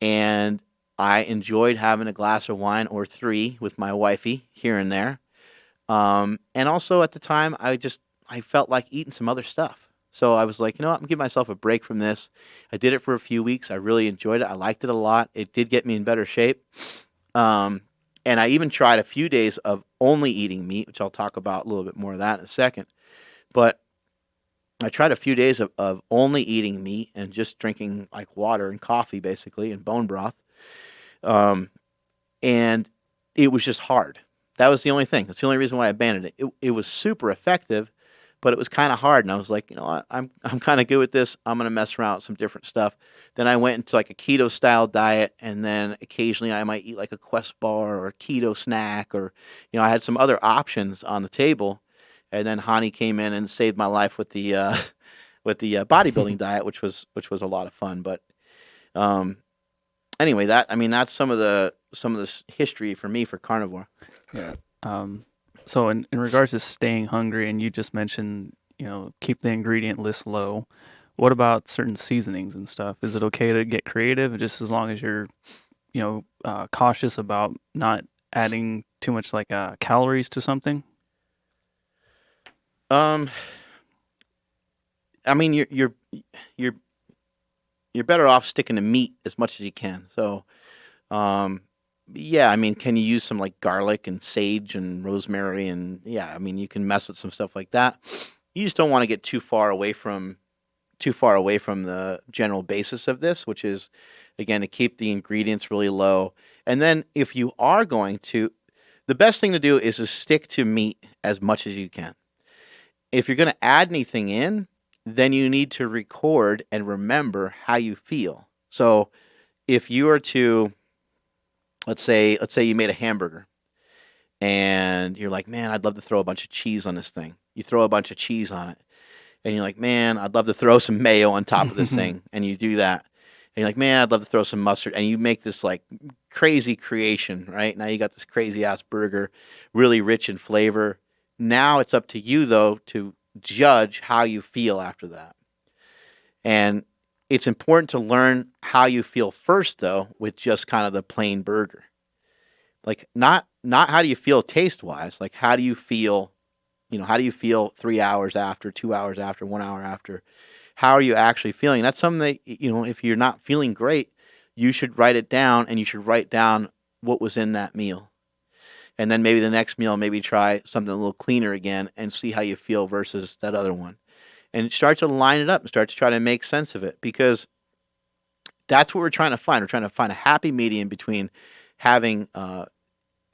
and I enjoyed having a glass of wine or three with my wifey here and there. And also at the time, I felt like eating some other stuff. So I was like, you know what, I'm gonna give myself a break from this. I did it for a few weeks. I really enjoyed it. I liked it a lot. It did get me in better shape. Um, and I even tried a few days of only eating meat, which I'll talk about a little bit more of that in a second. But I tried a few days of only eating meat and just drinking like water and coffee, basically, and bone broth. Um, and it was just hard. That was the only thing. That's the only reason why I abandoned it. It was super effective, but it was kind of hard. And I was like, you know what? I'm kind of good with this. I'm gonna mess around with some different stuff. Then I went into like a keto style diet, and then occasionally I might eat like a Quest bar or a keto snack, or I had some other options on the table. And then Hani came in and saved my life with the with the bodybuilding diet, which was a lot of fun. But um, anyway, that's some of the history for me for carnivore. Yeah. So in regards to staying hungry, and you just mentioned, keep the ingredient list low. What about certain seasonings and stuff? Is it okay to get creative, just as long as you're, cautious about not adding too much like calories to something? Um, I mean, you're you're better off sticking to meat as much as you can. So, um, yeah, I mean, can you use some like garlic and sage and rosemary, and yeah, I mean, you can mess with some stuff like that. You just don't want to get too far away from the general basis of this, which is again to keep the ingredients really low. And then if you are going to, the best thing to do is to stick to meat as much as you can. If you're going to add anything in, then you need to record and remember how you feel. So if you are to, let's say you made a hamburger and you're like, man, I'd love to throw a bunch of cheese on this thing. You throw a bunch of cheese on it, and you're like, man, I'd love to throw some mayo on top of this thing, and you do that. And you're like, man, I'd love to throw some mustard, and you make this like crazy creation, right? Now you got this crazy ass burger, really rich in flavor. Now it's up to you though to judge how you feel after that. And it's important to learn how you feel first though with just kind of the plain burger. Like not how do you feel taste wise, like how do you feel 3 hours after, 2 hours after, 1 hour after? How are you actually feeling? That's something that if you're not feeling great, you should write it down, and you should write down what was in that meal. And then maybe the next meal, maybe try something a little cleaner again and see how you feel versus that other one. And start to line it up and start to try to make sense of it, because that's what we're trying to find. We're trying to find a happy medium between having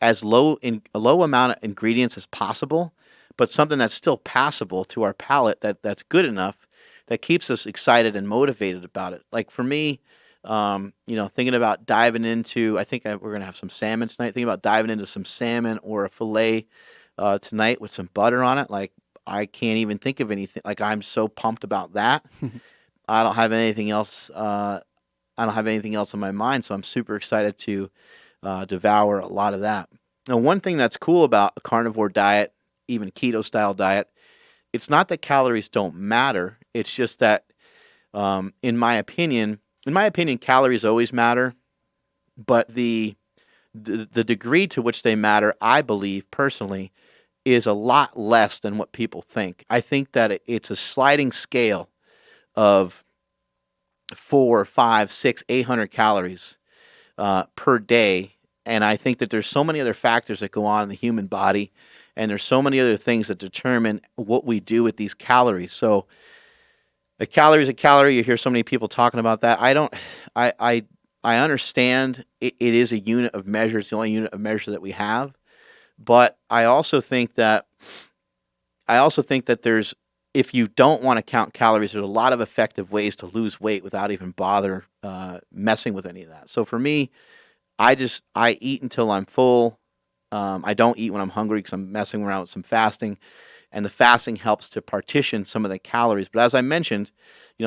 as a low amount of ingredients as possible, but something that's still passable to our palate, that's good enough, that keeps us excited and motivated about it. Like for me, thinking about diving into, I think we're gonna have some salmon tonight. Thinking about diving into some salmon or a fillet tonight with some butter on it. Like I can't even think of anything. Like I'm so pumped about that. I don't have anything else. I don't have anything else in my mind, so I'm super excited to devour a lot of that. Now, one thing that's cool about a carnivore diet, even keto style diet, it's not that calories don't matter. It's just that, in my opinion, calories always matter, but the degree to which they matter, I believe personally, is a lot less than what people think. I think that it's a sliding scale of 4, 5, 6, 800 calories per day. And I think that there's so many other factors that go on in the human body, and there's so many other things that determine what we do with these calories. So a calorie is a calorie. You hear so many people talking about that. I don't. I understand it is a unit of measure. It's the only unit of measure that we have. But I also think that there's, if you don't want to count calories, there's a lot of effective ways to lose weight without even bother messing with any of that. So for me, I eat until I'm full. I don't eat when I'm hungry because I'm messing around with some fasting, and the fasting helps to partition some of the calories. But as I mentioned,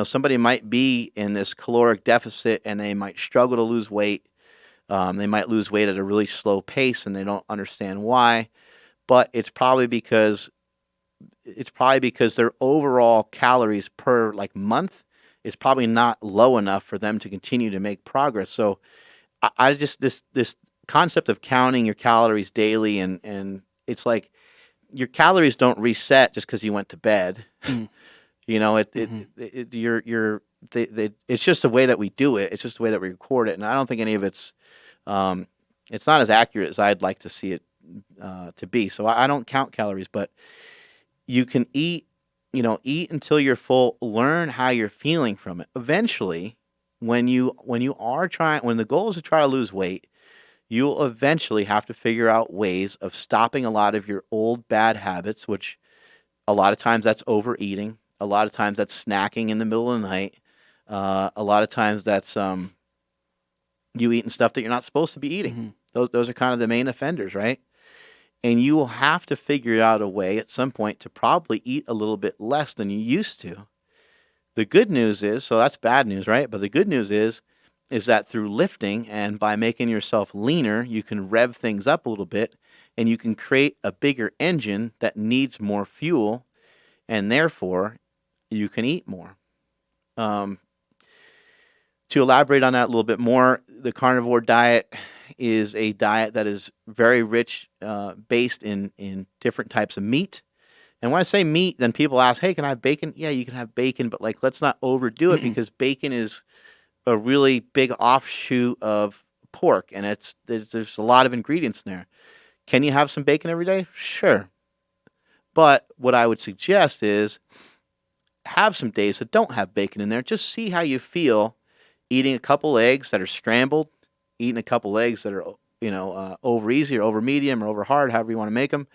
somebody might be in this caloric deficit and they might struggle to lose weight. They might lose weight at a really slow pace and they don't understand why. But it's probably because their overall calories per like month is probably not low enough for them to continue to make progress. So I just this concept of counting your calories daily, and it's like your calories don't reset just because you went to bed. Mm. You know, Hmm. it's just the way that we do it. It's just the way that we record it, and I don't think any of um, it's not as accurate as I'd like to see it to be. So I don't count calories, but you can eat until you're full. Learn how you're feeling from it. Eventually, when the goal is to try to lose weight, you'll eventually have to figure out ways of stopping a lot of your old bad habits, which a lot of times that's overeating. A lot of times that's snacking in the middle of the night. A lot of times that's you eating stuff that you're not supposed to be eating. Hmm. Those are kind of the main offenders, right? And you will have to figure out a way at some point to probably eat a little bit less than you used to. The good news is, so that's bad news, right? But the good news is that through lifting and by making yourself leaner, you can rev things up a little bit and you can create a bigger engine that needs more fuel, and therefore you can eat more. Um, to elaborate on that a little bit more, the carnivore diet is a diet that is very rich, based in different types of meat. And when I say meat, then people ask, "Hey, can I have bacon?" Yeah, you can have bacon, but like, let's not overdo it because bacon is a really big offshoot of pork, and there's a lot of ingredients in there. Can you have some bacon every day? Sure, but what I would suggest is have some days that don't have bacon in there. Just see how you feel eating a couple eggs that are scrambled, eating a couple eggs that are over easy or over medium or over hard, however you want to make them.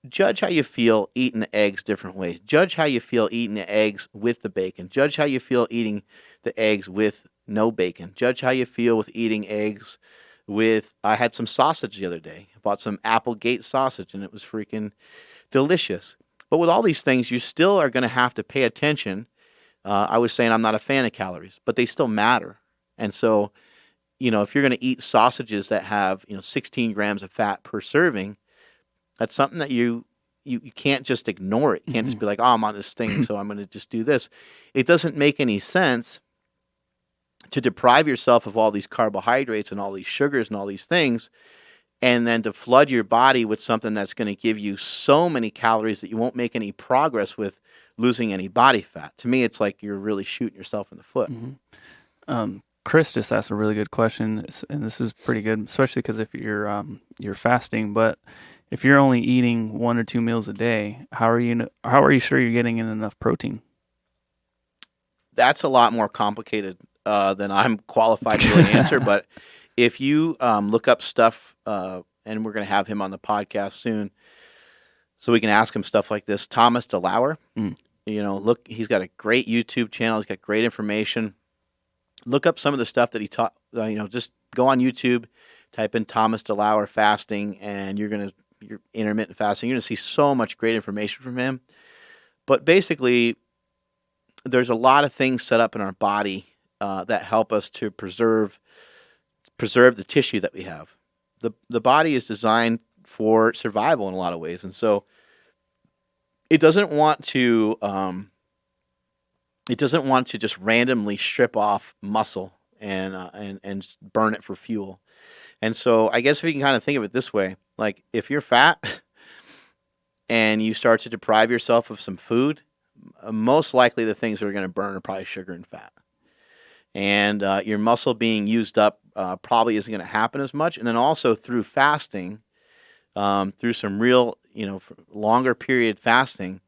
Judge how you feel eating the eggs different ways. Judge how you feel eating the eggs with the bacon. Judge how you feel eating the eggs with no bacon. Judge how you feel with eating eggs with. I had some sausage the other day. I bought some Applegate sausage and it was freaking delicious. But with all these things, you still are going to have to pay attention. I was saying I'm not a fan of calories, but they still matter. And so, if you're going to eat sausages that have 16 grams of fat per serving, that's something that you can't just ignore it. You can't just Hmm. be like, "Oh, I'm on this thing, so I'm going to just do this." It doesn't make any sense to deprive yourself of all these carbohydrates and all these sugars and all these things, and then to flood your body with something that's going to give you so many calories that you won't make any progress with losing any body fat. To me, it's like you're really shooting yourself in the foot. Hmm. Chris just asked a really good question, and this is pretty good, especially because if you're fasting, but if you're only eating 1 or 2 meals a day, how are you sure you're getting in enough protein? That's a lot more complicated than I'm qualified to really answer. But if you look up stuff, and we're going to have him on the podcast soon, so we can ask him stuff like this. Thomas DeLauer, Mm. look, he's got a great YouTube channel. He's got great information. Look up some of the stuff that he taught. Just go on YouTube, type in Thomas DeLauer fasting, and you're intermittent fasting. You're gonna see so much great information from him. But basically, there's a lot of things set up in our body that help us to preserve the tissue that we have. The body is designed for survival in a lot of ways, and so it doesn't want to just randomly strip off muscle and burn it for fuel. And so I guess if you can kind of think of it this way, like if you're fat and you start to deprive yourself of some food, most likely the things that are going to burn are probably sugar and fat. And your muscle being used up probably isn't going to happen as much. And then also through fasting, through some real, longer period fasting,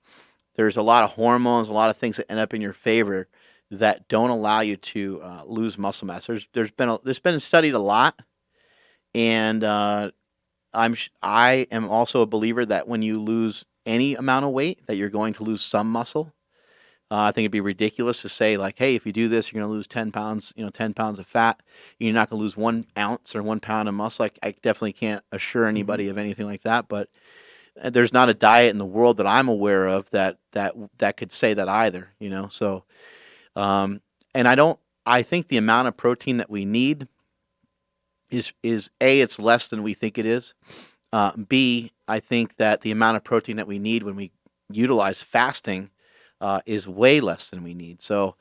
there's a lot of hormones, a lot of things that end up in your favor that don't allow you to lose muscle mass. There's been studied a lot, and I am also a believer that when you lose any amount of weight, that you're going to lose some muscle. I think it'd be ridiculous to say like, hey, if you do this, you're going to lose 10 pounds, 10 pounds of fat. You're not going to lose 1 ounce or 1 pound of muscle. Like, I definitely can't assure Hmm. anybody of anything like that. But there's not a diet in the world that I'm aware of that could say that either. So um, and I think the amount of protein that we need is A, it's less than we think it is. B, I think that the amount of protein that we need when we utilize fasting is way less than we need. So,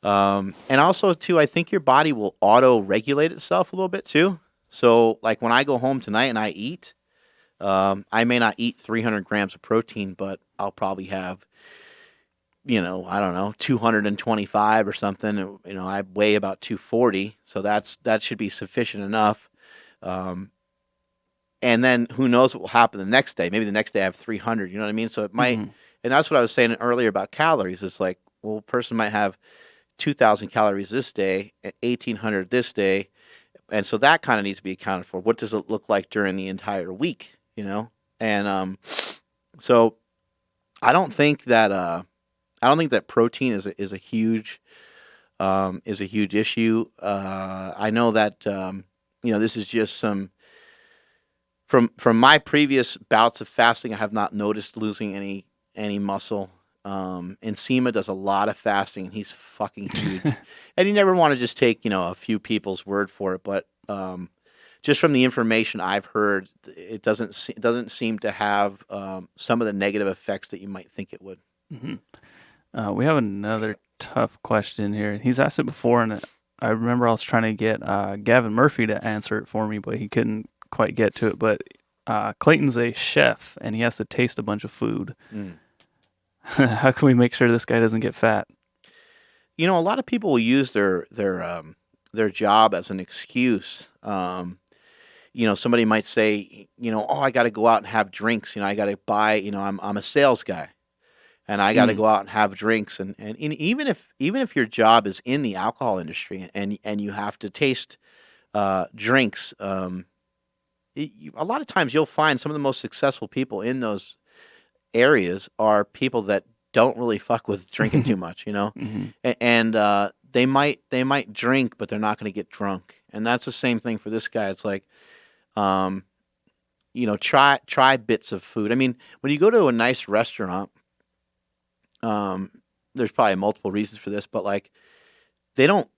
and also too, I think your body will auto regulate itself a little bit too. So, like when I go home tonight and I eat, I may not eat 300 grams of protein, but I'll probably have, I don't know, 225 or something. I weigh about 240, so that should be sufficient enough. Um, and then who knows what will happen the next day? Maybe the next day I have 300. You know what I mean? So it might, Hmm. and that's what I was saying earlier about calories. It's like, well, a person might have 2,000 calories this day, 1,800 this day, and so that kind of needs to be accounted for. What does it look like during the entire week? And so I don't think that protein is a huge issue. I know that this is just some from my previous bouts of fasting. I have not noticed losing any muscle. And Sema does a lot of fasting, and he's fucking huge. And you never want to just take a few people's word for it, but just from the information I've heard, it doesn't seem to have some of the negative effects that you might think it would. Hmm. We have another tough question here. He's asked it before, and I remember I was trying to get Gavin Murphy to answer it for me, but he couldn't quite get to it. But Clayton's a chef, and he has to taste a bunch of food. Mm. How can we make sure this guy doesn't get fat? A lot of people will use their job as an excuse. Somebody might say, oh, I got to go out and have drinks. I got to buy. I'm a sales guy, and I got to Mm. go out and have drinks. And even if your job is in the alcohol industry and you have to taste drinks, a lot of times you'll find some of the most successful people in those areas are people that don't really fuck with drinking too much. Hmm. And they might drink, but they're not going to get drunk. And that's the same thing for this guy. It's like, um, try bits of food. I mean, when you go to a nice restaurant, um, there's probably multiple reasons for this, but like they don't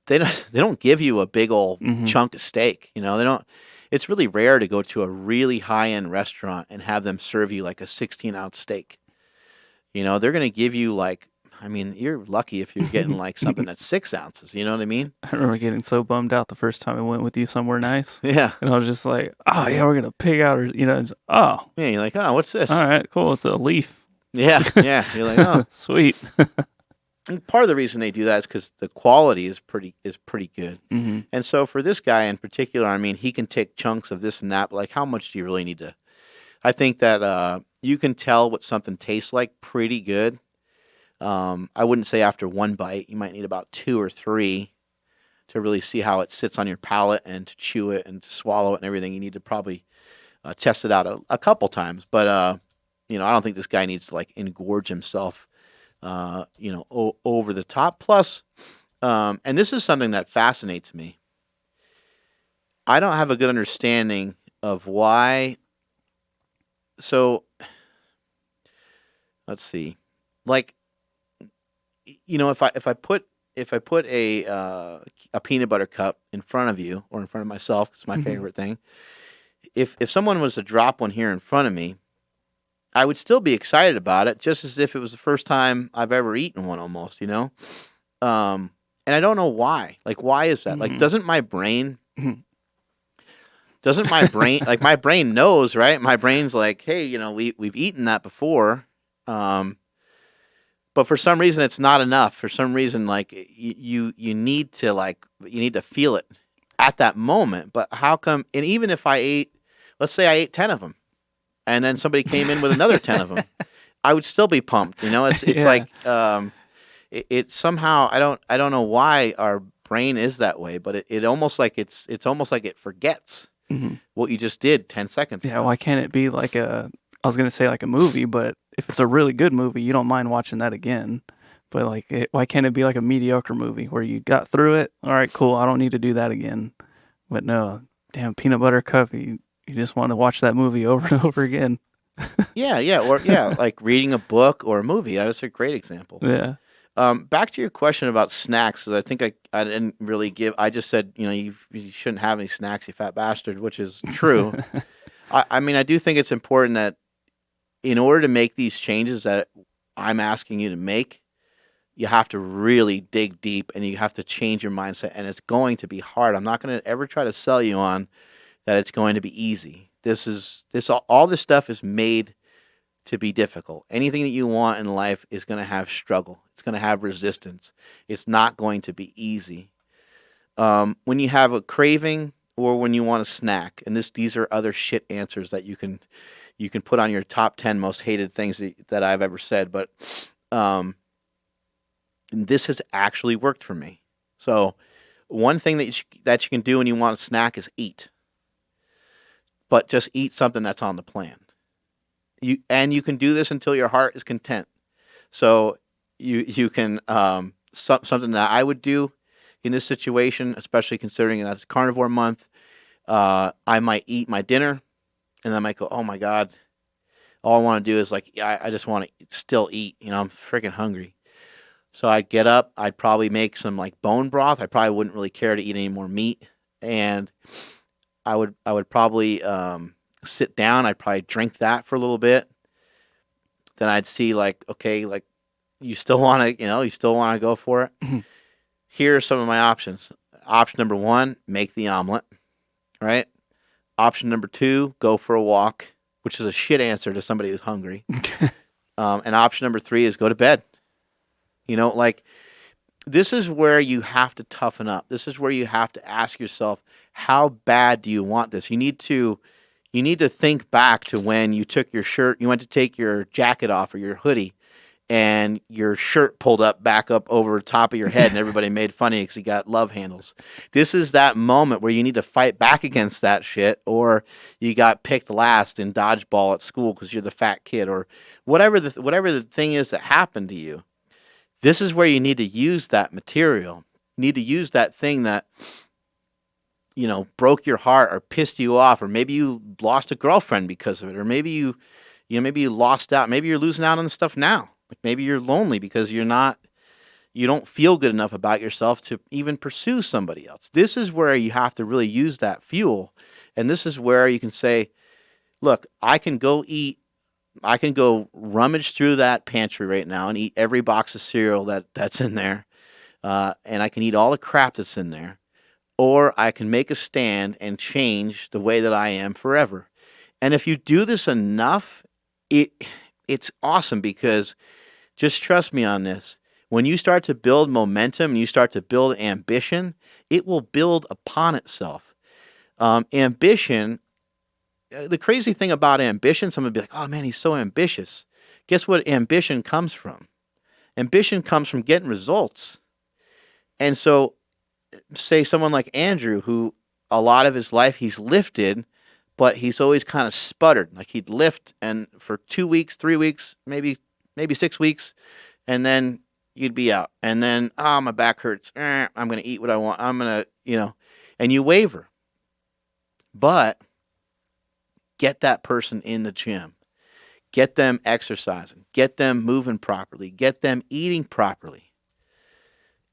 they don't give you a big old Hmm. chunk of steak. They don't. It's really rare to go to a really high end restaurant and have them serve you like a 16-ounce steak. They're going to give you like, I mean, you're lucky if you're getting like something that's 6 ounces. You know what I mean? I remember getting so bummed out the first time I went with you somewhere nice, Yeah. and I was just like, "Oh yeah, we're gonna pig out," or "Oh, Yeah. You're like, oh, what's this? all right, cool, it's a leaf." Yeah. Yeah. You're like, oh. Sweet. And part of the reason they do that is because the quality is pretty good. Hmm. And so for this guy in particular, I mean, he can take chunks of this and that. But like, how much do you really need to? I think that you can tell what something tastes like pretty good. I wouldn't say after one bite. You might need about two or three to really see how it sits on your palate and to chew it and to swallow it and everything. You need to probably test it out a couple times. But I don't think this guy needs to like engorge himself, over the top. Plus, and this is something that fascinates me. I don't have a good understanding of why. So let's see, like if I put a peanut butter cup in front of you or in front of myself, it's my Hmm. favorite thing. If someone was to drop one here in front of me, I would still be excited about it, just as if it was the first time I've ever eaten one, almost. Um, and I don't know why. Like, why is that? Like, Hmm. doesn't my brain Doesn't my brain like my brain knows, right? My brain's like, hey, we've eaten that before, um, but for some reason it's not enough. For some reason, like you need to feel it at that moment. But how come? And even if let's say I ate 10 of them, and then somebody came in with another 10 of them, I would still be pumped. It's Yeah. like it somehow I don't know why our brain is that way, but it almost like it's almost like it forgets Mhm. what you just did 10 seconds Yeah, ago. why can't it be like I was gonna say like a movie, but if it's a really good movie, you don't mind watching that again. But like, why can't it be like a mediocre movie where you got through it? All right, cool. I don't need to do that again. But no, damn peanut butter cup. You just want to watch that movie over and over again. Yeah, or yeah, like reading a book or a movie. That's a great example. Yeah. Back to your question about snacks, because I think I didn't really give. I just said you shouldn't have any snacks, you fat bastard, which is true. I mean, I do think it's important that in order to make these changes that I'm asking you to make, you have to really dig deep and you have to change your mindset. And it's going to be hard. I'm not going to ever try to sell you on that it's going to be easy. All this stuff is made to be difficult. Anything that you want in life is going to have struggle. It's going to have resistance. It's not going to be easy. When you have a craving or when you want a snack, and these are other shit answers that you can put on your top 10 most hated things that I've ever said, but this has actually worked for me. So one thing that you can do when you want a snack is eat, but just eat something that's on the plan. You can do this until your heart is content. So you can something that I would do in this situation, especially considering that it's carnivore month. I might eat my dinner, and I might go, oh my god, all I want to do is like I just want to still eat. I'm freaking hungry. So I'd get up. I'd probably make some like bone broth. I probably wouldn't really care to eat any more meat, and I would probably sit down. I'd probably drink that for a little bit. Then I'd see like, okay, like you still want to, you still want to go for it. Here are some of my options. Option number one, make the omelet, right? Option number two, go for a walk, which is a shit answer to somebody who's hungry. And option number three is go to bed. Like this is where you have to toughen up. This is where you have to ask yourself, how bad do you want this? You need to think back to when you went to take your jacket off or your hoodie, and your shirt pulled back up over the top of your head, and everybody made fun of you because you got love handles. This is that moment where you need to fight back against that shit, or you got picked last in dodgeball at school because you're the fat kid, or whatever the thing is that happened to you. This is where you need to use that material. You need to use that thing that broke your heart or pissed you off, or maybe you lost a girlfriend because of it, or maybe maybe you lost out. Maybe you're losing out on stuff now. Like maybe you're lonely because you don't feel good enough about yourself to even pursue somebody else. This is where you have to really use that fuel. And this is where you can say, look, I can go rummage through that pantry right now and eat every box of cereal that's in there. And I can eat all the crap that's in there. Or I can make a stand and change the way that I am forever. And if you do this enough, it's awesome, because just trust me on this. When you start to build momentum and you start to build ambition, it will build upon itself. Ambition, the crazy thing about ambition, someone would be like, oh man, he's so ambitious. Guess what ambition comes from? Ambition comes from getting results. And so, say someone like Andrew, who a lot of his life he's lifted, but he's always kind of sputtered. Like he'd lift and for 2 weeks, 3 weeks, maybe 6 weeks, and then you'd be out. And then, oh, my back hurts. I'm going to eat what I want. I'm going to, and you waver. But get that person in the gym. Get them exercising. Get them moving properly. Get them eating properly.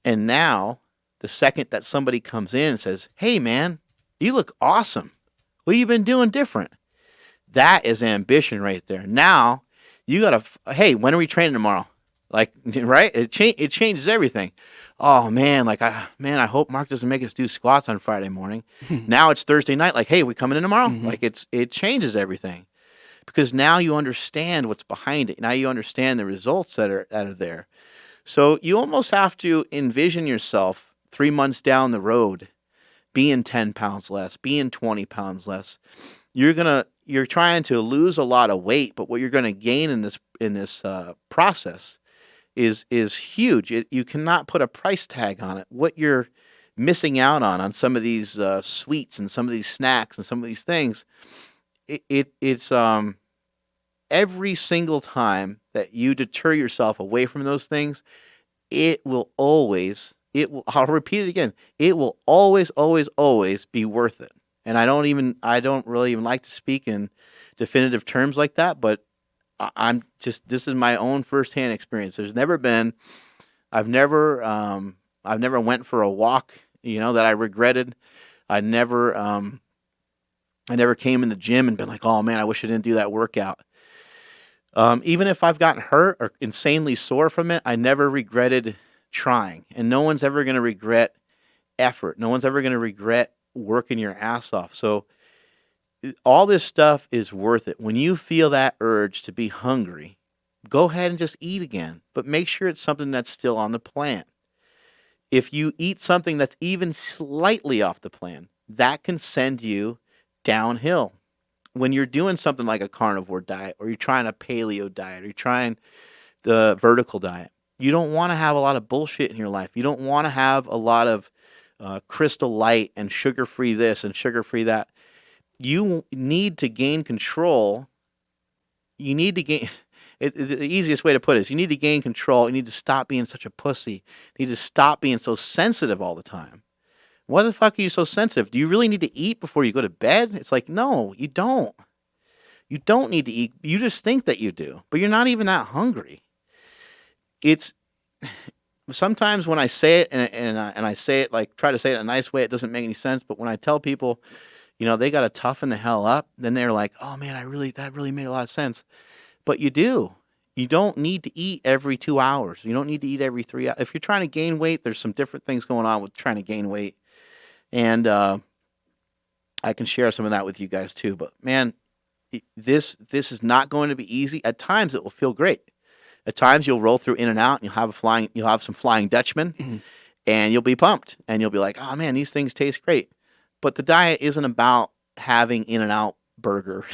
And now, the second that somebody comes in and says, hey, man, you look awesome. What have you been doing different? That is ambition right there. Now, you got to, hey, when are we training tomorrow? Like, right? It changes everything. Oh man, like I hope Mark doesn't make us do squats on Friday morning. Now it's Thursday night. Like, hey, we coming in tomorrow? Mhm. Like, it changes everything because now you understand what's behind it. Now you understand the results that are there. So you almost have to envision yourself 3 months down the road being 10 pounds less, being 20 pounds less. You're trying to lose a lot of weight, but what you're gonna gain in this process is huge. You cannot put a price tag on it. What you're missing out on some of these sweets and some of these snacks and some of these things, it's every single time that you deter yourself away from those things, it will always it will I'll repeat it again. It will always, always, always be worth it. And I don't really even like to speak in definitive terms like that, but I'm just this is my own firsthand experience. There's never been I've never went for a walk, that I regretted. I never I never came in the gym and been like, "Oh man, I wish I didn't do that workout." Even if I've gotten hurt or insanely sore from it, I never regretted trying. And no one's ever going to regret effort. No one's ever going to regret working your ass off. So all this stuff is worth it. When you feel that urge to be hungry, go ahead and just eat again, but make sure it's something that's still on the plan. If you eat something that's even slightly off the plan, that can send you downhill. When you're doing something like a carnivore diet or you're trying a paleo diet or you're trying the vertical diet, you don't want to have a lot of bullshit in your life. You don't want to have a lot of crystal light and sugar free this and sugar free that. You need to gain control. You need to gain. The easiest way to put it is you need to gain control. You need to stop being such a pussy. You need to stop being so sensitive all the time. Why the fuck are you so sensitive? Do you really need to eat before you go to bed? It's like, no, you don't. You don't need to eat. You just think that you do, but you're not even that hungry. It's sometimes when I say it and I say it like try to say it in a nice way, it doesn't make any sense. But when I tell people, they got to toughen the hell up, then they're like, oh man, that really made a lot of sense. But you do. You don't need to eat every 2 hours. You don't need to eat every 3 hours. If you're trying to gain weight, there's some different things going on with trying to gain weight. And I can share some of that with you guys too. But man, this is not going to be easy. At times it will feel great. At times you'll roll through In-N-Out and you'll have some Flying Dutchman Mhm. and you'll be pumped and you'll be like, oh man, these things taste great. But the diet isn't about having In-N-Out burger,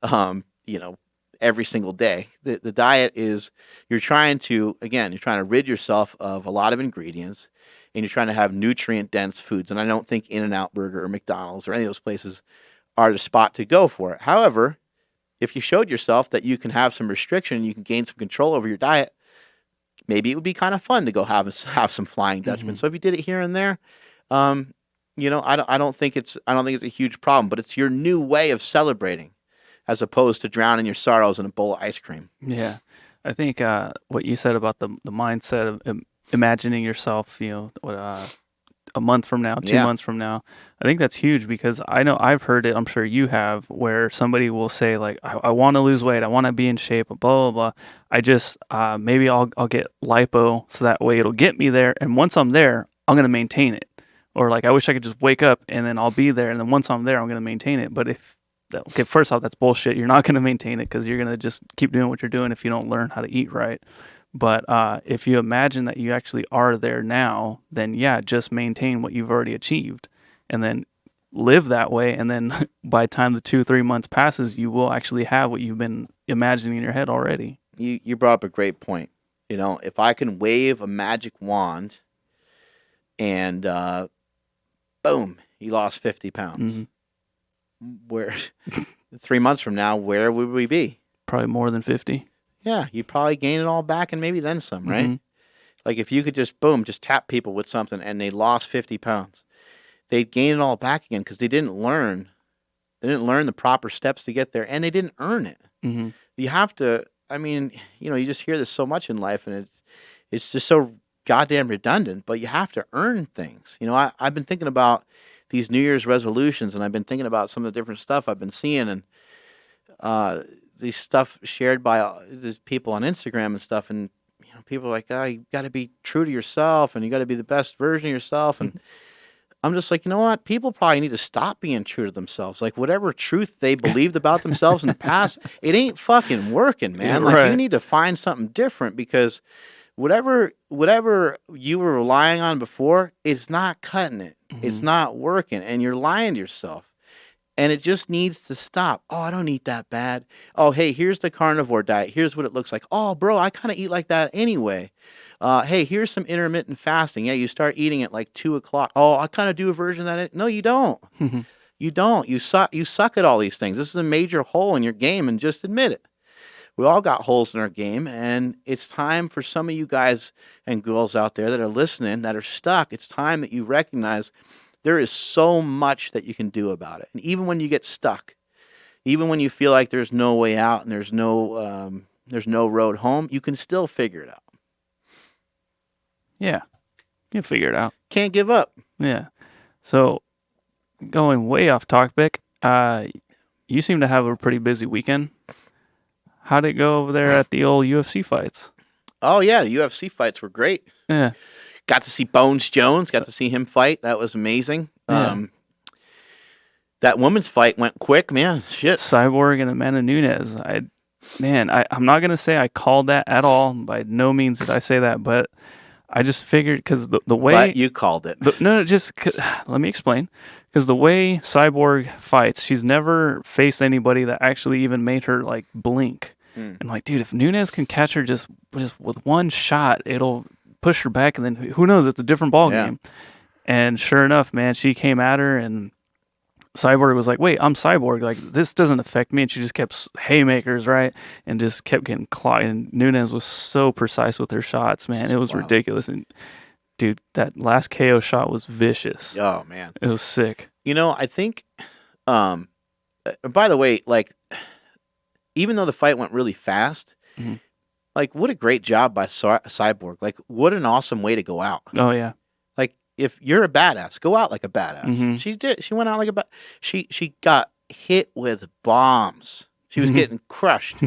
you know, every single day. The diet is you're trying to rid yourself of a lot of ingredients and you're trying to have nutrient dense foods. And I don't think In-N-Out burger or McDonald's or any of those places are the spot to go for it. However, if you showed yourself that you can have some restriction, you can gain some control over your diet, maybe it would be kind of fun to go have some Flying Dutchman. Mhm. So if you did it here and there, I don't think it's a huge problem, but it's your new way of celebrating as opposed to drowning your sorrows in a bowl of ice cream. Yeah, I think what you said about the mindset of imagining yourself, a month from now, two Yeah. months from now, I think that's huge because I know I've heard it. I'm sure you have, where somebody will say like, I want to lose weight, I want to be in shape, blah blah blah. I just maybe I'll get lipo so that way it'll get me there, and once I'm there, I'm gonna maintain it. Or like I wish I could just wake up and then I'll be there, and then once I'm there, I'm gonna maintain it. But okay, first off, that's bullshit. You're not going to maintain it because you're going to just keep doing what you're doing if you don't learn how to eat right. But if you imagine that you actually are there now, then yeah, just maintain what you've already achieved and then live that way. And then by the time the 2-3 months passes, you will actually have what you've been imagining in your head already. You brought up a great point. If I can wave a magic wand and boom, you lost 50 pounds. Mm-hmm. Where 3 months from now, where would we be? Probably more than 50. Yeah, you'd probably gain it all back and maybe then some, right? Mm-hmm. Like if you could just tap people with something and they lost 50 pounds, they'd gain it all back again because they didn't learn the proper steps to get there and they didn't earn it. Mm-hmm. You have to, you just hear this so much in life and it's just so goddamn redundant, but you have to earn things. I've been thinking about these New Year's resolutions, and I've been thinking about some of the different stuff I've been seeing, and these stuff shared by these people on Instagram and stuff. And people are like, oh, you got to be true to yourself and you got to be the best version of yourself. And I'm just like, you know what? People probably need to stop being true to themselves. Like whatever truth they believed about themselves in the past, it ain't fucking working, Yeah, man. Like you right. need to find something different because whatever you were relying on before, it's not cutting it. It's Mhm. not working, and you're lying to yourself. And it just needs to stop. Oh, I don't eat that bad. Oh, hey, here's the carnivore diet. Here's what it looks like. Oh, bro, I kind of eat like that anyway. Hey, here's some intermittent fasting. Yeah, you start eating at like 2 o'clock. Oh, I kind of do a version of that. No, you don't. You don't. You suck. You suck at all these things. This is a major hole in your game, and just admit it. We all got holes in our game, and it's time for some of you guys and girls out there that are listening that are stuck. It's time that you recognize there is so much that you can do about it. And even when you get stuck, even when you feel like there's no way out and there's no road home, you can still figure it out. Yeah, you figure it out. Can't give up. Yeah. So going way off topic, you seem to have a pretty busy weekend. How'd it go over there at the old UFC fights? Oh yeah, the UFC fights were great. Yeah. Got to see Bones Jones. Got to see him fight. That was amazing. Yeah. That women's fight went quick, man. Shit. Cyborg and Amanda Nunes. I'm not gonna say I called that at all. By no means did I say that, but I just figured because the way But you called it. let me explain. Because the way Cyborg fights, she's never faced anybody that actually even made her like blink. And like, dude, if Nunes can catch her just with one shot, it'll push her back, and then who knows? It's a different ball game. And sure enough, man, she came at her, and Cyborg was like, "Wait, I'm Cyborg. Like this doesn't affect me." And she just kept haymakers, right, and just kept getting clawed. And Nunes was so precise with her shots, man. It was ridiculous. And dude, that last KO shot was vicious. Oh man, it was sick. You know, I think. By the way, like, even though the fight went really fast, like, what a great job by Cyborg. Like, what an awesome way to go out. Oh yeah. Like, if you're a badass, go out like a badass. Mhm. She did. She went out like a she got hit with bombs. She was getting crushed.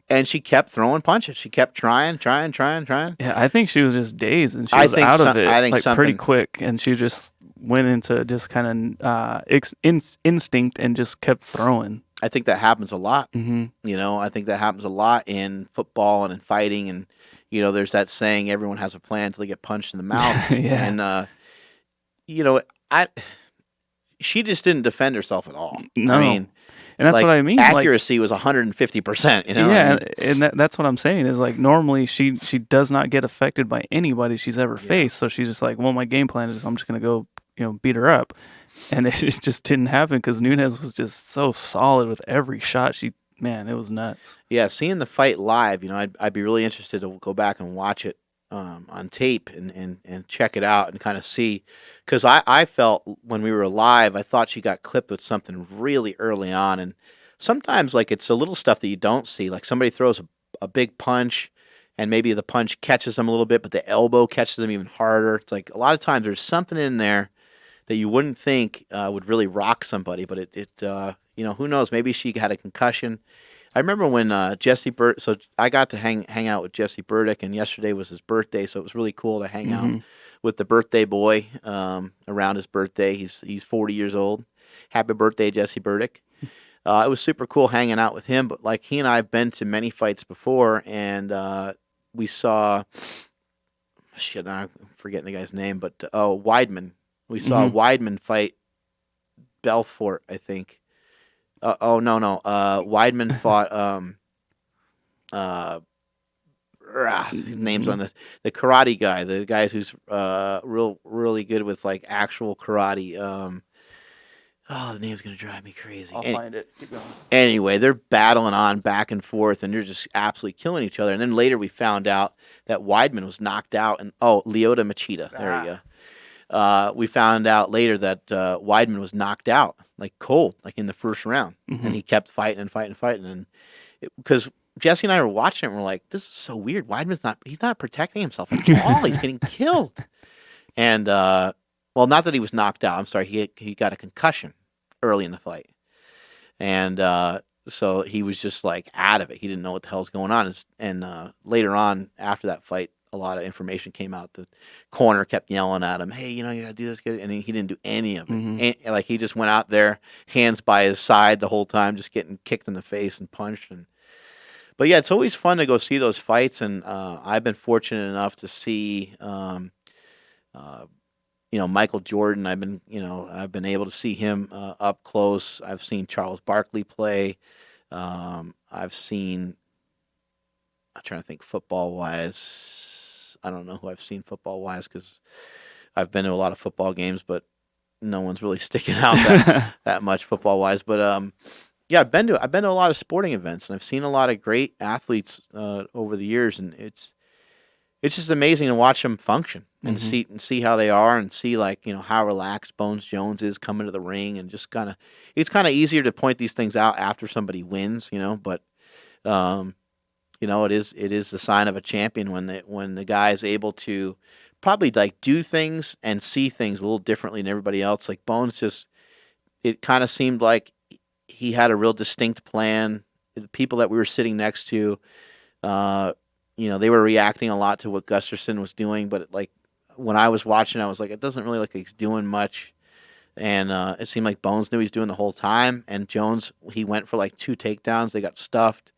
And she kept throwing punches. She kept trying. Yeah, I think she was just dazed, and she was out of it like pretty quick, and she just went into just kind of instinct and just kept throwing. I think that happens a lot. Mm-hmm. You know, I think that happens a lot in football and in fighting. And, you know, there's that saying, everyone has a plan until they get punched in the mouth. Yeah. And, you know, she just didn't defend herself at all. No. I mean, and that's like, what I mean. Accuracy was 150%. You know, yeah, and that's what I'm saying is like normally she does not get affected by anybody she's ever faced. So she's just like, well, my game plan is I'm just gonna go, beat her up, and it just didn't happen because Nunes was just so solid with every shot. It was nuts. Yeah, seeing the fight live, you know, I'd be really interested to go back and watch it on tape and check it out and kind of see, because I felt when we were live, I thought she got clipped with something really early on, and sometimes like it's a little stuff that you don't see, like somebody throws a big punch and maybe the punch catches them a little bit, but the elbow catches them even harder. It's like a lot of times there's something in there that you wouldn't think would really rock somebody, but it who knows, maybe she had a concussion. I remember when Jesse Burdick, so I got to hang out with Jesse Burdick, and yesterday was his birthday, so it was really cool to hang out with the birthday boy around his birthday. He's 40 years old. Happy birthday, Jesse Burdick. It was super cool hanging out with him, but like he and I have been to many fights before, and we saw, I'm forgetting the guy's name, but Weidman. We saw Weidman fight Belfort, I think. Weidman fought his name's on this, the karate guy, the guy who's really good with like actual karate. The name's gonna drive me crazy. I'll find it. Keep going. Anyway, they're battling on back and forth, and they're just absolutely killing each other. And then later we found out that Weidman was knocked out, and Lyoto Machida. There you go. We found out later that Weidman was knocked out, like cold, like in the first round, and he kept fighting, and because Jesse and I were watching it, and we're like, this is so weird. He's not protecting himself at all. He's getting killed. And not that he was knocked out. I'm sorry, he got a concussion early in the fight, and so he was just like out of it. He didn't know what the hell's going on. And later on, after that fight, a lot of information came out. The corner kept yelling at him, "Hey, you know, you gotta do this," and he didn't do any of it. Mm-hmm. And, like, he just went out there, hands by his side the whole time, just getting kicked in the face and punched. But yeah, it's always fun to go see those fights, and I've been fortunate enough to see, uh, Michael Jordan. I've been able to see him up close. I've seen Charles Barkley play. I've seen. I'm trying to think football wise. I don't know who I've seen football wise because I've been to a lot of football games, but no one's really sticking out that much football wise. But yeah, I've been to a lot of sporting events, and I've seen a lot of great athletes over the years, and it's just amazing to watch them function and Mm-hmm. to see how they are, and see, like, how relaxed Bones Jones is coming to the ring, and just it's kind of easier to point these things out after somebody wins, but um, it is the sign of a champion when the guy is able to probably, like, do things and see things a little differently than everybody else. Like Bones, just it kind of seemed like he had a real distinct plan. The people that we were sitting next to, uh, they were reacting a lot to what Gusterson was doing, but, like, when I was watching, I was like, it doesn't really look like he's doing much. And it seemed like Bones knew he's doing the whole time. And Jones, he went for like 2 takedowns. They got stuffed.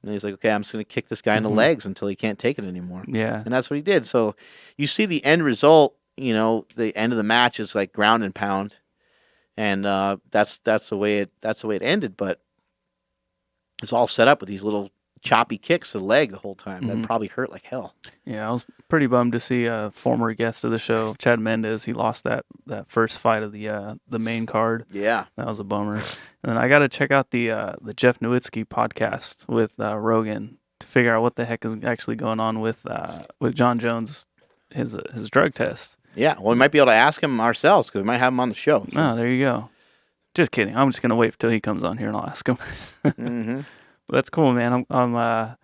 And he's like, okay, I'm just going to kick this guy in the Mm-hmm. legs until he can't take it anymore. Yeah. And that's what he did. So you see the end result, the end of the match is like ground and pound. And that's the way it ended. But it's all set up with these little choppy kicks to the leg the whole time. That Mm-hmm. probably hurt like hell. Yeah, I was pretty bummed to see a former guest of the show, Chad Mendez. He lost that first fight of the main card. Yeah. That was a bummer. And then I got to check out the Jeff Nowitzki podcast with Rogan to figure out what the heck is actually going on with John Jones, his drug test. Yeah. Well, we might be able to ask him ourselves because we might have him on the show. So. Oh, there you go. Just kidding. I'm just gonna wait till he comes on here and I'll ask him. Mm-hmm. That's cool, man. I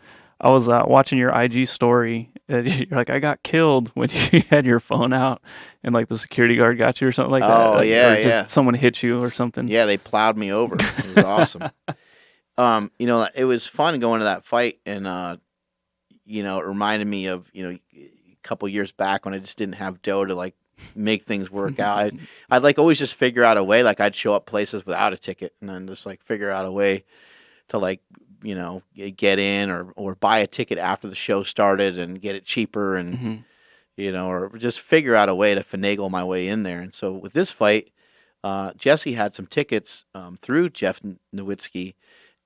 was watching your IG story. And you're like, I got killed when you had your phone out, and like the security guard got you or something like that. Oh, yeah, or just yeah. someone hit you or something. Yeah, they plowed me over. It was awesome. It was fun going to that fight, and it reminded me of a couple years back when I just didn't have dough to, like, make things work out. I'd like always just figure out a way. Like, I'd show up places without a ticket, and then just, like, figure out a way to, like, get in or buy a ticket after the show started and get it cheaper, and Mm-hmm. or just figure out a way to finagle my way in there. And so with this fight, Jesse had some tickets through Jeff Nowitzki,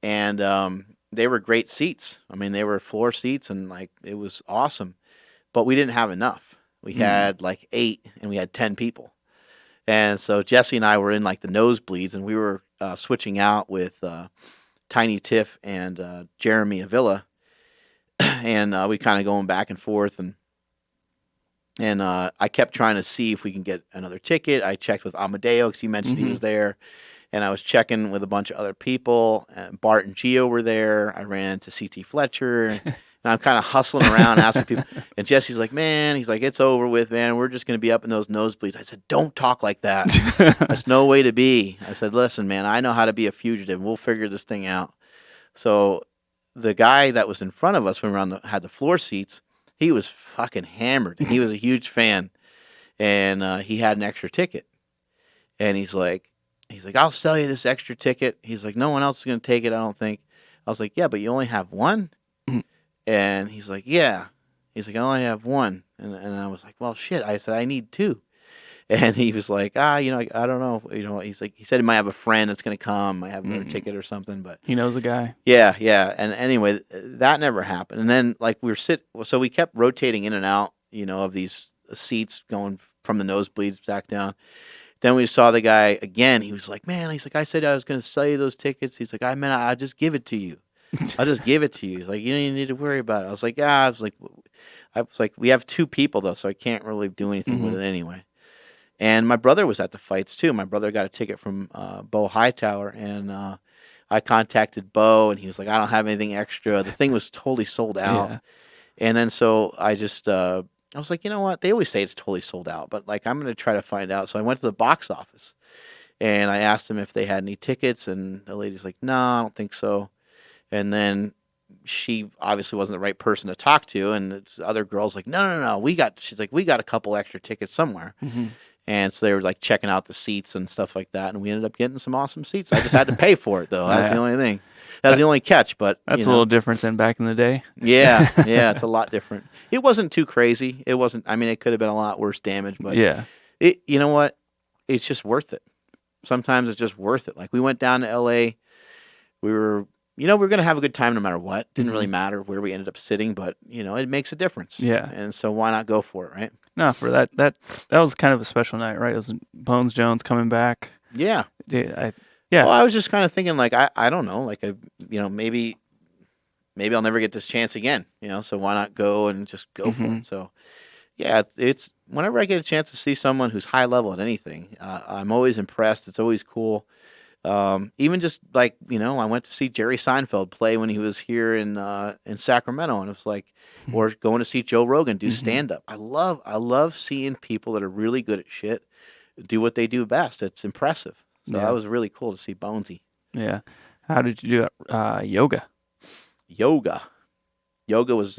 and they were great seats. I mean, they were floor seats, and, like, it was awesome. But we didn't have enough. We had like 8, and we had 10 people. And so Jesse and I were in, like, the nosebleeds, and we were switching out with Tiny Tiff and Jeremy Avila, and we kind of going back and forth, and I kept trying to see if we can get another ticket. I checked with Amadeo because he mentioned he was there, and I was checking with a bunch of other people. And Bart and Gio were there. I ran into CT Fletcher, and I'm kind of hustling around asking people. And Jesse's like, man, he's like, it's over with, man. We're just going to be up in those nosebleeds. I said, don't talk like that. That's no way to be. I said, listen, man, I know how to be a fugitive. We'll figure this thing out. So the guy that was in front of us when we were had the floor seats, he was fucking hammered. And he was a huge fan. And he had an extra ticket. And he's like, I'll sell you this extra ticket. He's like, no one else is going to take it, I don't think. I was like, yeah, but you only have one? And he's like, yeah. He's like, I only have one. And I was like, well, shit. I said, I need 2. And he was like, I don't know. He's like, he said he might have a friend that's going to come. Might have another ticket or something. But he knows the guy. Yeah, yeah. And anyway, that never happened. And then, like, so we kept rotating in and out, of these seats going from the nosebleeds back down. Then we saw the guy again. He was like, man, he's like, I said I was going to sell you those tickets. He's like, I'll just give it to you. I'll just give it to you. Like, you don't even need to worry about it. I was like, I was like, we have 2 people though, so I can't really do anything with it anyway. And my brother was at the fights too. My brother got a ticket from Bo Hightower, and I contacted Bo, and he was like, I don't have anything extra. The thing was totally sold out. Yeah. And then so I just, I was like, you know what? They always say it's totally sold out, but, like, I'm going to try to find out. So I went to the box office, and I asked them if they had any tickets, and the lady's like, no, I don't think so. And then she obviously wasn't the right person to talk to, and it's other girls like, no, she's like, we got a couple extra tickets somewhere. Mm-hmm. And so they were like checking out the seats and stuff like that, and we ended up getting some awesome seats. I just had to pay for it though. That's the Yeah. only thing. That's the only catch. But That's a little different than back in the day. yeah, it's a lot different. It wasn't too crazy. It wasn't. I mean, it could have been a lot worse damage, but Yeah. you know what? It's just worth it. Sometimes it's just worth it. Like we went down to L.A. We were going to have a good time no matter what. Didn't really matter where we ended up sitting, but it makes a difference. Yeah. And so why not go for it, right? No, for that was kind of a special night, right? It was Bones Jones coming back. Yeah. Yeah. Well, I was just kind of thinking, like, I don't know, like, maybe I'll never get this chance again, so why not go and just go for it? So, yeah, it's whenever I get a chance to see someone who's high level at anything, I'm always impressed. It's always cool. Even just like, I went to see Jerry Seinfeld play when he was here in Sacramento, and it was like, or going to see Joe Rogan do stand up. I love seeing people that are really good at shit do what they do best. It's impressive. So that was really cool to see Bonesy. Yeah. How did you do it? Yoga. Yoga was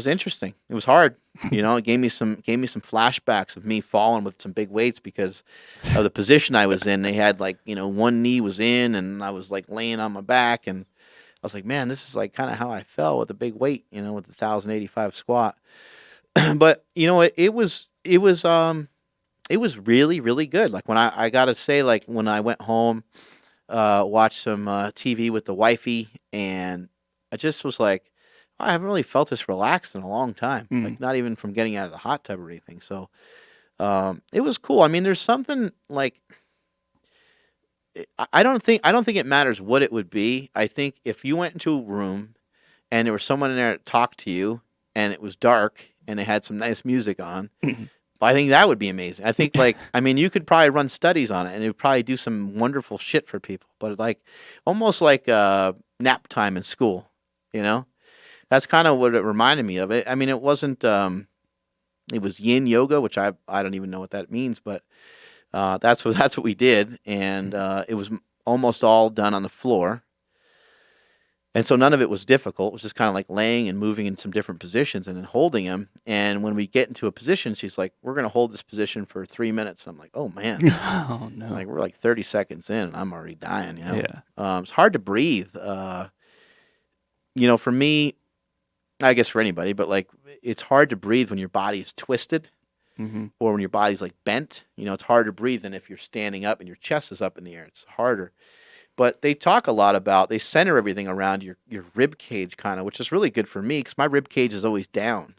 interesting. It was hard. It gave me some flashbacks of me falling with some big weights because of the position I was in. They had like, one knee was in and I was like laying on my back, and I was like, man, this is like kind of how I fell with a big weight, with the 1,085 squat. But it was really, really good. Like when I gotta say, like when I went home, watched some TV with the wifey, and I just was like, I haven't really felt this relaxed in a long time. Like not even from getting out of the hot tub or anything. So it was cool. I mean, there's something like I don't think it matters what it would be. I think if you went into a room and there was someone in there that talked to you and it was dark and they had some nice music on, I think that would be amazing. I think you could probably run studies on it and it would probably do some wonderful shit for people. But like almost like nap time in school, That's kind of what it reminded me of. I mean, it wasn't. It was Yin Yoga, which I don't even know what that means, but that's what we did, and it was almost all done on the floor, and so none of it was difficult. It was just kind of like laying and moving in some different positions and then holding them. And when we get into a position, she's like, "We're going to hold this position for 3 minutes." And I'm like, "Oh man!" Oh no! Like we're like 30 seconds in, and I'm already dying. Yeah. It's hard to breathe. For me. I guess for anybody, but like it's hard to breathe when your body is twisted or when your body's like bent. It's harder to breathe than if you're standing up and your chest is up in the air. It's harder. But they talk a lot about, they center everything around your rib cage kind of, which is really good for me because my rib cage is always down.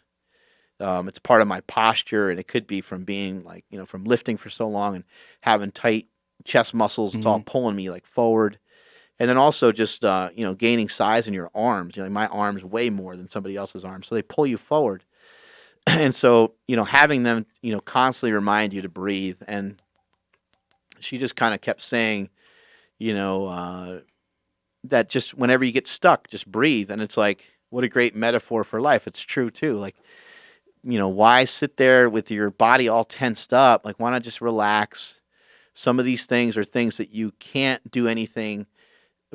It's part of my posture, and it could be from being like, from lifting for so long and having tight chest muscles. It's all pulling me like forward. And then also just, gaining size in your arms. My arms weigh more than somebody else's arms, so they pull you forward. And so, having them, constantly remind you to breathe. And she just kind of kept saying, that just whenever you get stuck, just breathe. And it's like, what a great metaphor for life. It's true, too. Like, why sit there with your body all tensed up? Like, why not just relax? Some of these things are things that you can't do anything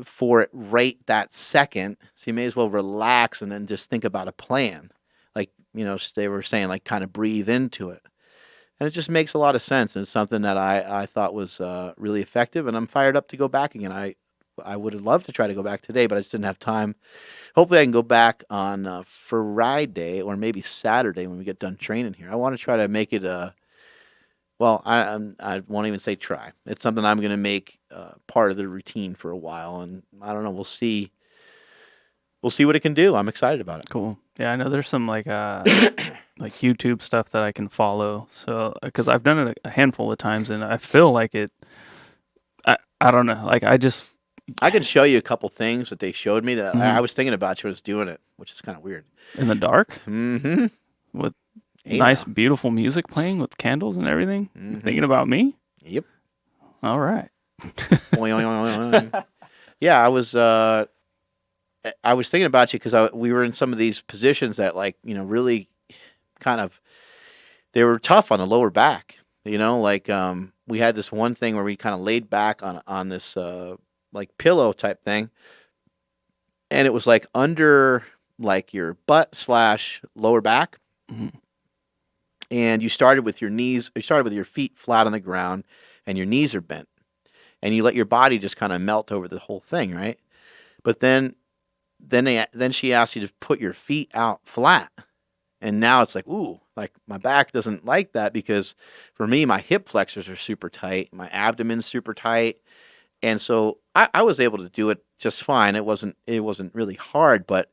for it right that second, so you may as well relax and then just think about a plan. Like, they were saying, like, kind of breathe into it. And it just makes a lot of sense, and it's something that I thought was really effective, and I'm fired up to go back again. I would have loved to try to go back today, but I just didn't have time. Hopefully I can go back on Friday or maybe Saturday when we get done training here. I want to try to make it I won't even say try. It's something I'm going to make part of the routine for a while, and I don't know. We'll see. We'll see what it can do. I'm excited about it. Cool. Yeah, I know there's some like YouTube stuff that I can follow. So because I've done it a handful of times, and I feel like it. I don't know. Like I can show you a couple things that they showed me that I was thinking about. She was doing it, which is kind of weird. In the dark. Mm-hmm. With nice, beautiful music playing with candles and everything. Thinking about me? Yep. All right. Yeah, I was thinking about you because we were in some of these positions that, like, really kind of, they were tough on the lower back. Like we had this one thing where we kind of laid back on this like pillow type thing, and it was like under like your butt slash lower back, Mhm. and you started with your knees. You started with your feet flat on the ground, and your knees are bent, and you let your body just kind of melt over the whole thing, right? But then she asked you to put your feet out flat, and now it's like, ooh, like my back doesn't like that because for me, my hip flexors are super tight, my abdomen's super tight, and so I was able to do it just fine. It wasn't really hard, but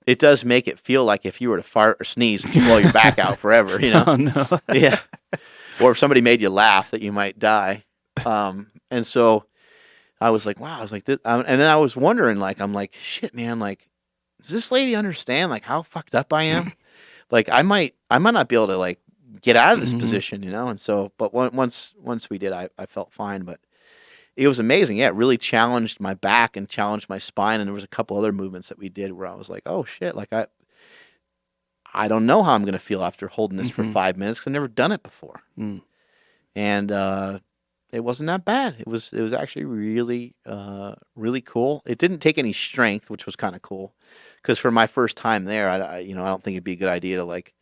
it does make it feel like if you were to fart or sneeze, you blow your back out forever, you know? Oh no. Yeah. Or if somebody made you laugh, that you might die. And so I was like, wow. I was like, and then I was wondering, like, I'm like, shit, man, like, does this lady understand like how fucked up I am? Like, I might not be able to like get out of this Mhm. position, you know? And so, but once we did, I felt fine, but it was amazing. Yeah, it really challenged my back and challenged my spine. And there was a couple other movements that we did where I was like, oh shit, like I don't know how I'm going to feel after holding this for Mhm. 5 minutes because I've never done it before. Mm. And it wasn't that bad. It was actually really really cool. It didn't take any strength, which was kind of cool, because for my first time there, I don't think it'd be a good idea to like,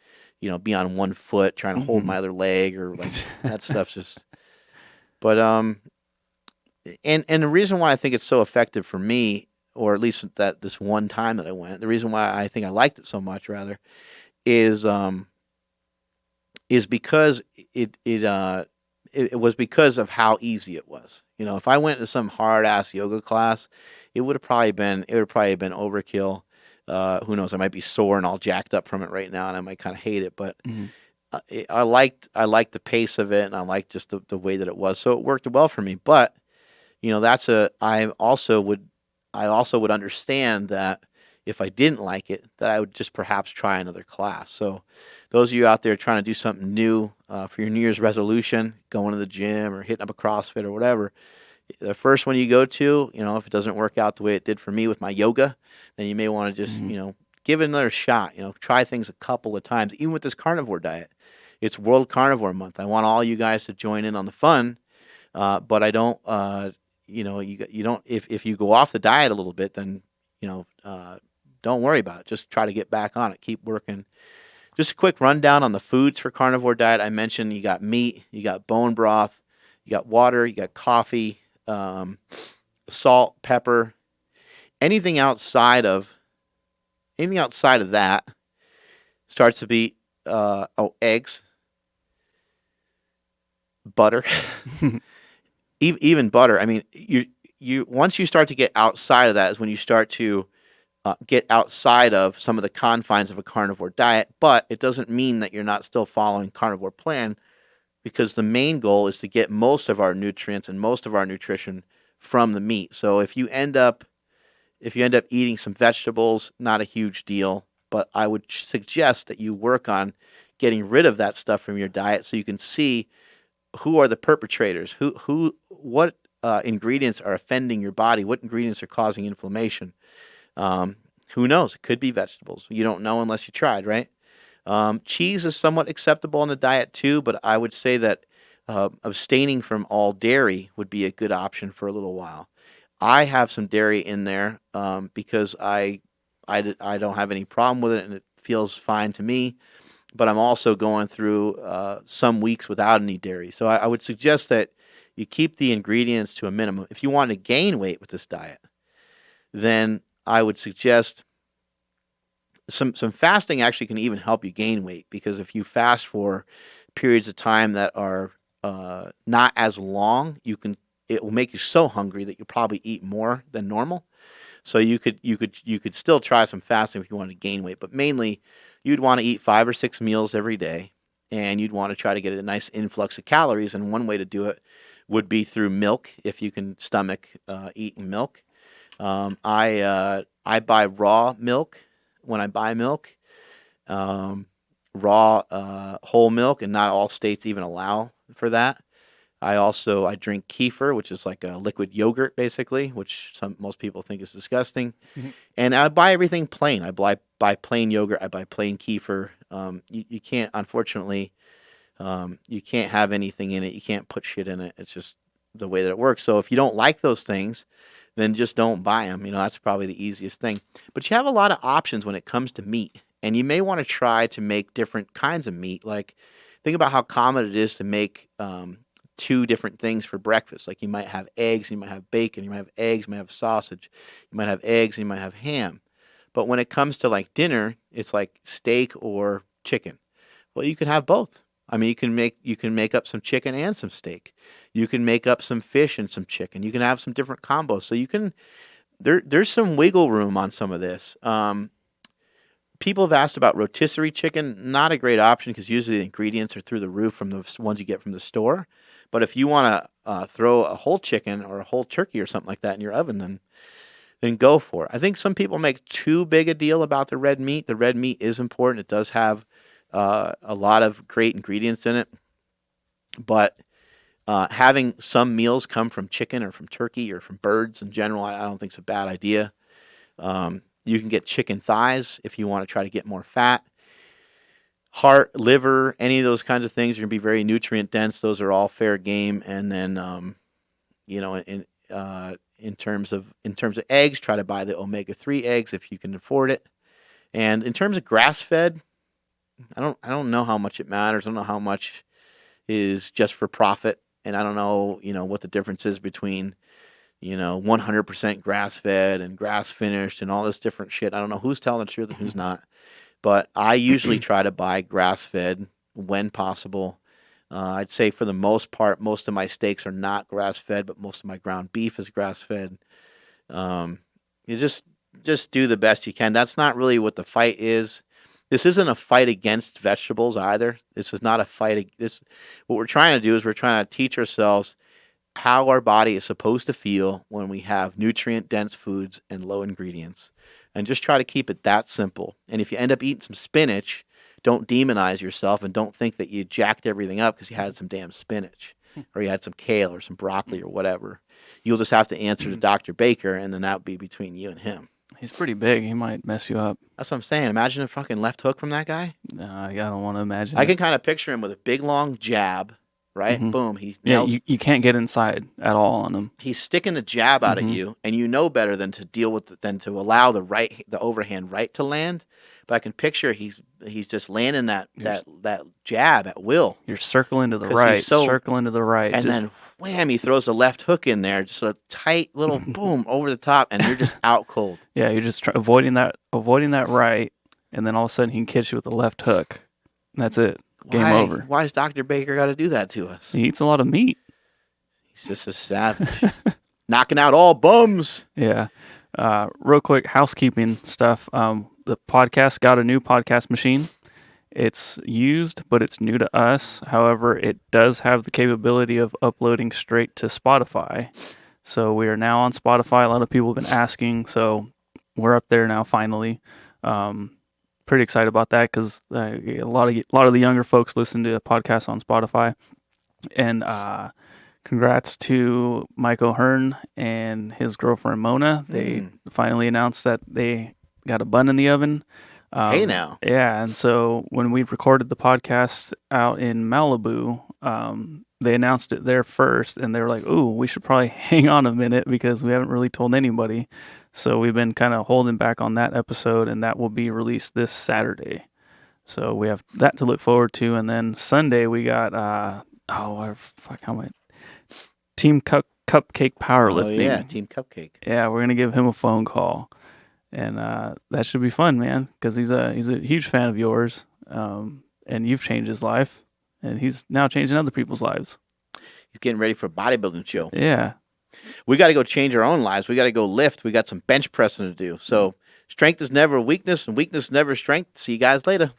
be on one foot trying to hold Mhm. my other leg or like that stuff's just. But and the reason why I think it's so effective for me, or at least that this one time that I went, the reason why I think I liked it so much rather is because it was because of how easy it was. If I went to some hard ass yoga class, it would probably been overkill. Who knows? I might be sore and all jacked up from it right now, and I might kind of hate it. But Mhm. I liked the pace of it, and I liked just the way that it was. So it worked well for me. But that's I also would understand that if I didn't like it, that I would just perhaps try another class. So those of you out there trying to do something new for your New Year's resolution, going to the gym or hitting up a CrossFit or whatever, the first one you go to, if it doesn't work out the way it did for me with my yoga, then you may want to just, Mhm. give it another shot. Try things a couple of times. Even with this carnivore diet, it's World Carnivore Month. I want all you guys to join in on the fun, but I don't. You don't. If you go off the diet a little bit, then you know, uh, don't worry about it. Just try to get back on it. Keep working. Just a quick rundown on the foods for carnivore diet. I mentioned you got meat, you got bone broth, you got water, you got coffee, um, salt, pepper. Anything outside of anything outside of that starts to be eggs, butter, even butter. I mean, you once you start to get outside of that is when you start to get outside of some of the confines of a carnivore diet, but it doesn't mean that you're not still following carnivore plan because the main goal is to get most of our nutrients and most of our nutrition from the meat. So if you end up eating some vegetables, not a huge deal, but I would suggest that you work on getting rid of that stuff from your diet so you can see who are the perpetrators, what ingredients are offending your body, what ingredients are causing inflammation. Um, who knows? It could be vegetables. You don't know unless you tried, right? Cheese is somewhat acceptable on the diet too, but I would say that abstaining from all dairy would be a good option for a little while. I have some dairy in there because I don't have any problem with it and it feels fine to me. But I'm also going through some weeks without any dairy. So I would suggest that you keep the ingredients to a minimum. If you want to gain weight with this diet, then I would suggest some fasting actually can even help you gain weight because if you fast for periods of time that are not as long, it will make you so hungry that you'll probably eat more than normal. So you could still try some fasting if you want to gain weight, but mainly you'd want to eat 5 or 6 meals every day, and you'd want to try to get a nice influx of calories. And one way to do it would be through milk if you can stomach eating milk. I buy raw milk when I buy milk, um, raw whole milk, and not all states even allow for that. I drink kefir, which is like a liquid yogurt basically, which most people think is disgusting. Mhm. And I buy everything plain. I buy plain yogurt. I buy plain kefir. You can't, unfortunately, you can't have anything in it. You can't put shit in it. It's just the way that it works. So if you don't like those things, then just don't buy them. That's probably the easiest thing. But you have a lot of options when it comes to meat, and you may want to try to make different kinds of meat. Like, think about how common it is to make two different things for breakfast. Like, you might have eggs, you might have bacon, you might have eggs, you might have sausage, you might have eggs, you might have ham. But when it comes to like dinner, it's like steak or chicken. Well, you can have both. I mean, you can make up some chicken and some steak. You can make up some fish and some chicken. You can have some different combos. So there's some wiggle room on some of this. People have asked about rotisserie chicken. Not a great option because usually the ingredients are through the roof from the ones you get from the store. But if you want to throw a whole chicken or a whole turkey or something like that in your oven, then go for it. I think some people make too big a deal about the red meat. The red meat is important. It does have a lot of great ingredients in it. But having some meals come from chicken or from turkey or from birds in general, I don't think it's a bad idea. You can get chicken thighs if you want to try to get more fat. Heart, liver, any of those kinds of things are going to be very nutrient dense. Those are all fair game. And then, in terms of eggs, try to buy the omega-3 eggs if you can afford it. And in terms of grass fed, I don't know how much it matters. I don't know how much is just for profit, and I don't know what the difference is between 100% grass fed and grass finished and all this different shit. I don't know who's telling the truth and who's not. But I usually try to buy grass-fed when possible. I'd say for the most part, most of my steaks are not grass-fed, but most of my ground beef is grass-fed. You just do the best you can. That's not really what the fight is. This isn't a fight against vegetables either. This is not a fight. What we're trying to do is we're trying to teach ourselves how our body is supposed to feel when we have nutrient-dense foods and low ingredients. And just try to keep it that simple. And if you end up eating some spinach, don't demonize yourself and don't think that you jacked everything up because you had some damn spinach or you had some kale or some broccoli or whatever. You'll just have to answer to Dr. Baker, and then that would be between you and him. He's pretty big. He might mess you up. That's what I'm saying. Imagine a fucking left hook from that guy. No, I don't want to imagine. I can kind of picture him with a big, long jab, right? Mhm. Boom. He Yeah, nails. you can't get inside at all on him. He's sticking the jab out at Mhm. you, and you know better than to deal with than to allow the overhand right to land. But I can picture he's just landing that jab at will, You're circling to the 'cause right, he's so- circling to the right. and just, then wham, he throws a left hook in there, just a tight little boom over the top, and you're just out cold. yeah, you're just avoiding that right, and then all of a sudden he can catch you with a left hook. And that's it. Game Why? over. Why does Dr. Baker got to do that to us? He eats a lot of meat. He's just a savage, knocking out all bums. Yeah. Real quick housekeeping stuff. The podcast got a new podcast machine. It's used, but it's new to us. However, it does have the capability of uploading straight to Spotify. So we are now on Spotify. A lot of people have been asking. So we're up there now finally. Pretty excited about that because a lot of the younger folks listen to podcasts on Spotify. And congrats to Mike O'Hearn and his girlfriend Mona. They finally announced that they got a bun in the oven. Hey now. Yeah, and so when we recorded the podcast out in Malibu, they announced it there first, and they were like, "Ooh, we should probably hang on a minute because we haven't really told anybody." So we've been kind of holding back on that episode, and that will be released this Saturday. So we have that to look forward to, and then Sunday we got Team Cupcake Powerlifting. Oh yeah, Team Cupcake. Yeah, we're gonna give him a phone call, and that should be fun, man. Because he's a huge fan of yours, and you've changed his life, and he's now changing other people's lives. He's getting ready for a bodybuilding show. Yeah, We got to go change our own lives. We got to go lift. We got some bench pressing to do. So strength is never weakness, and weakness is never strength. See you guys later.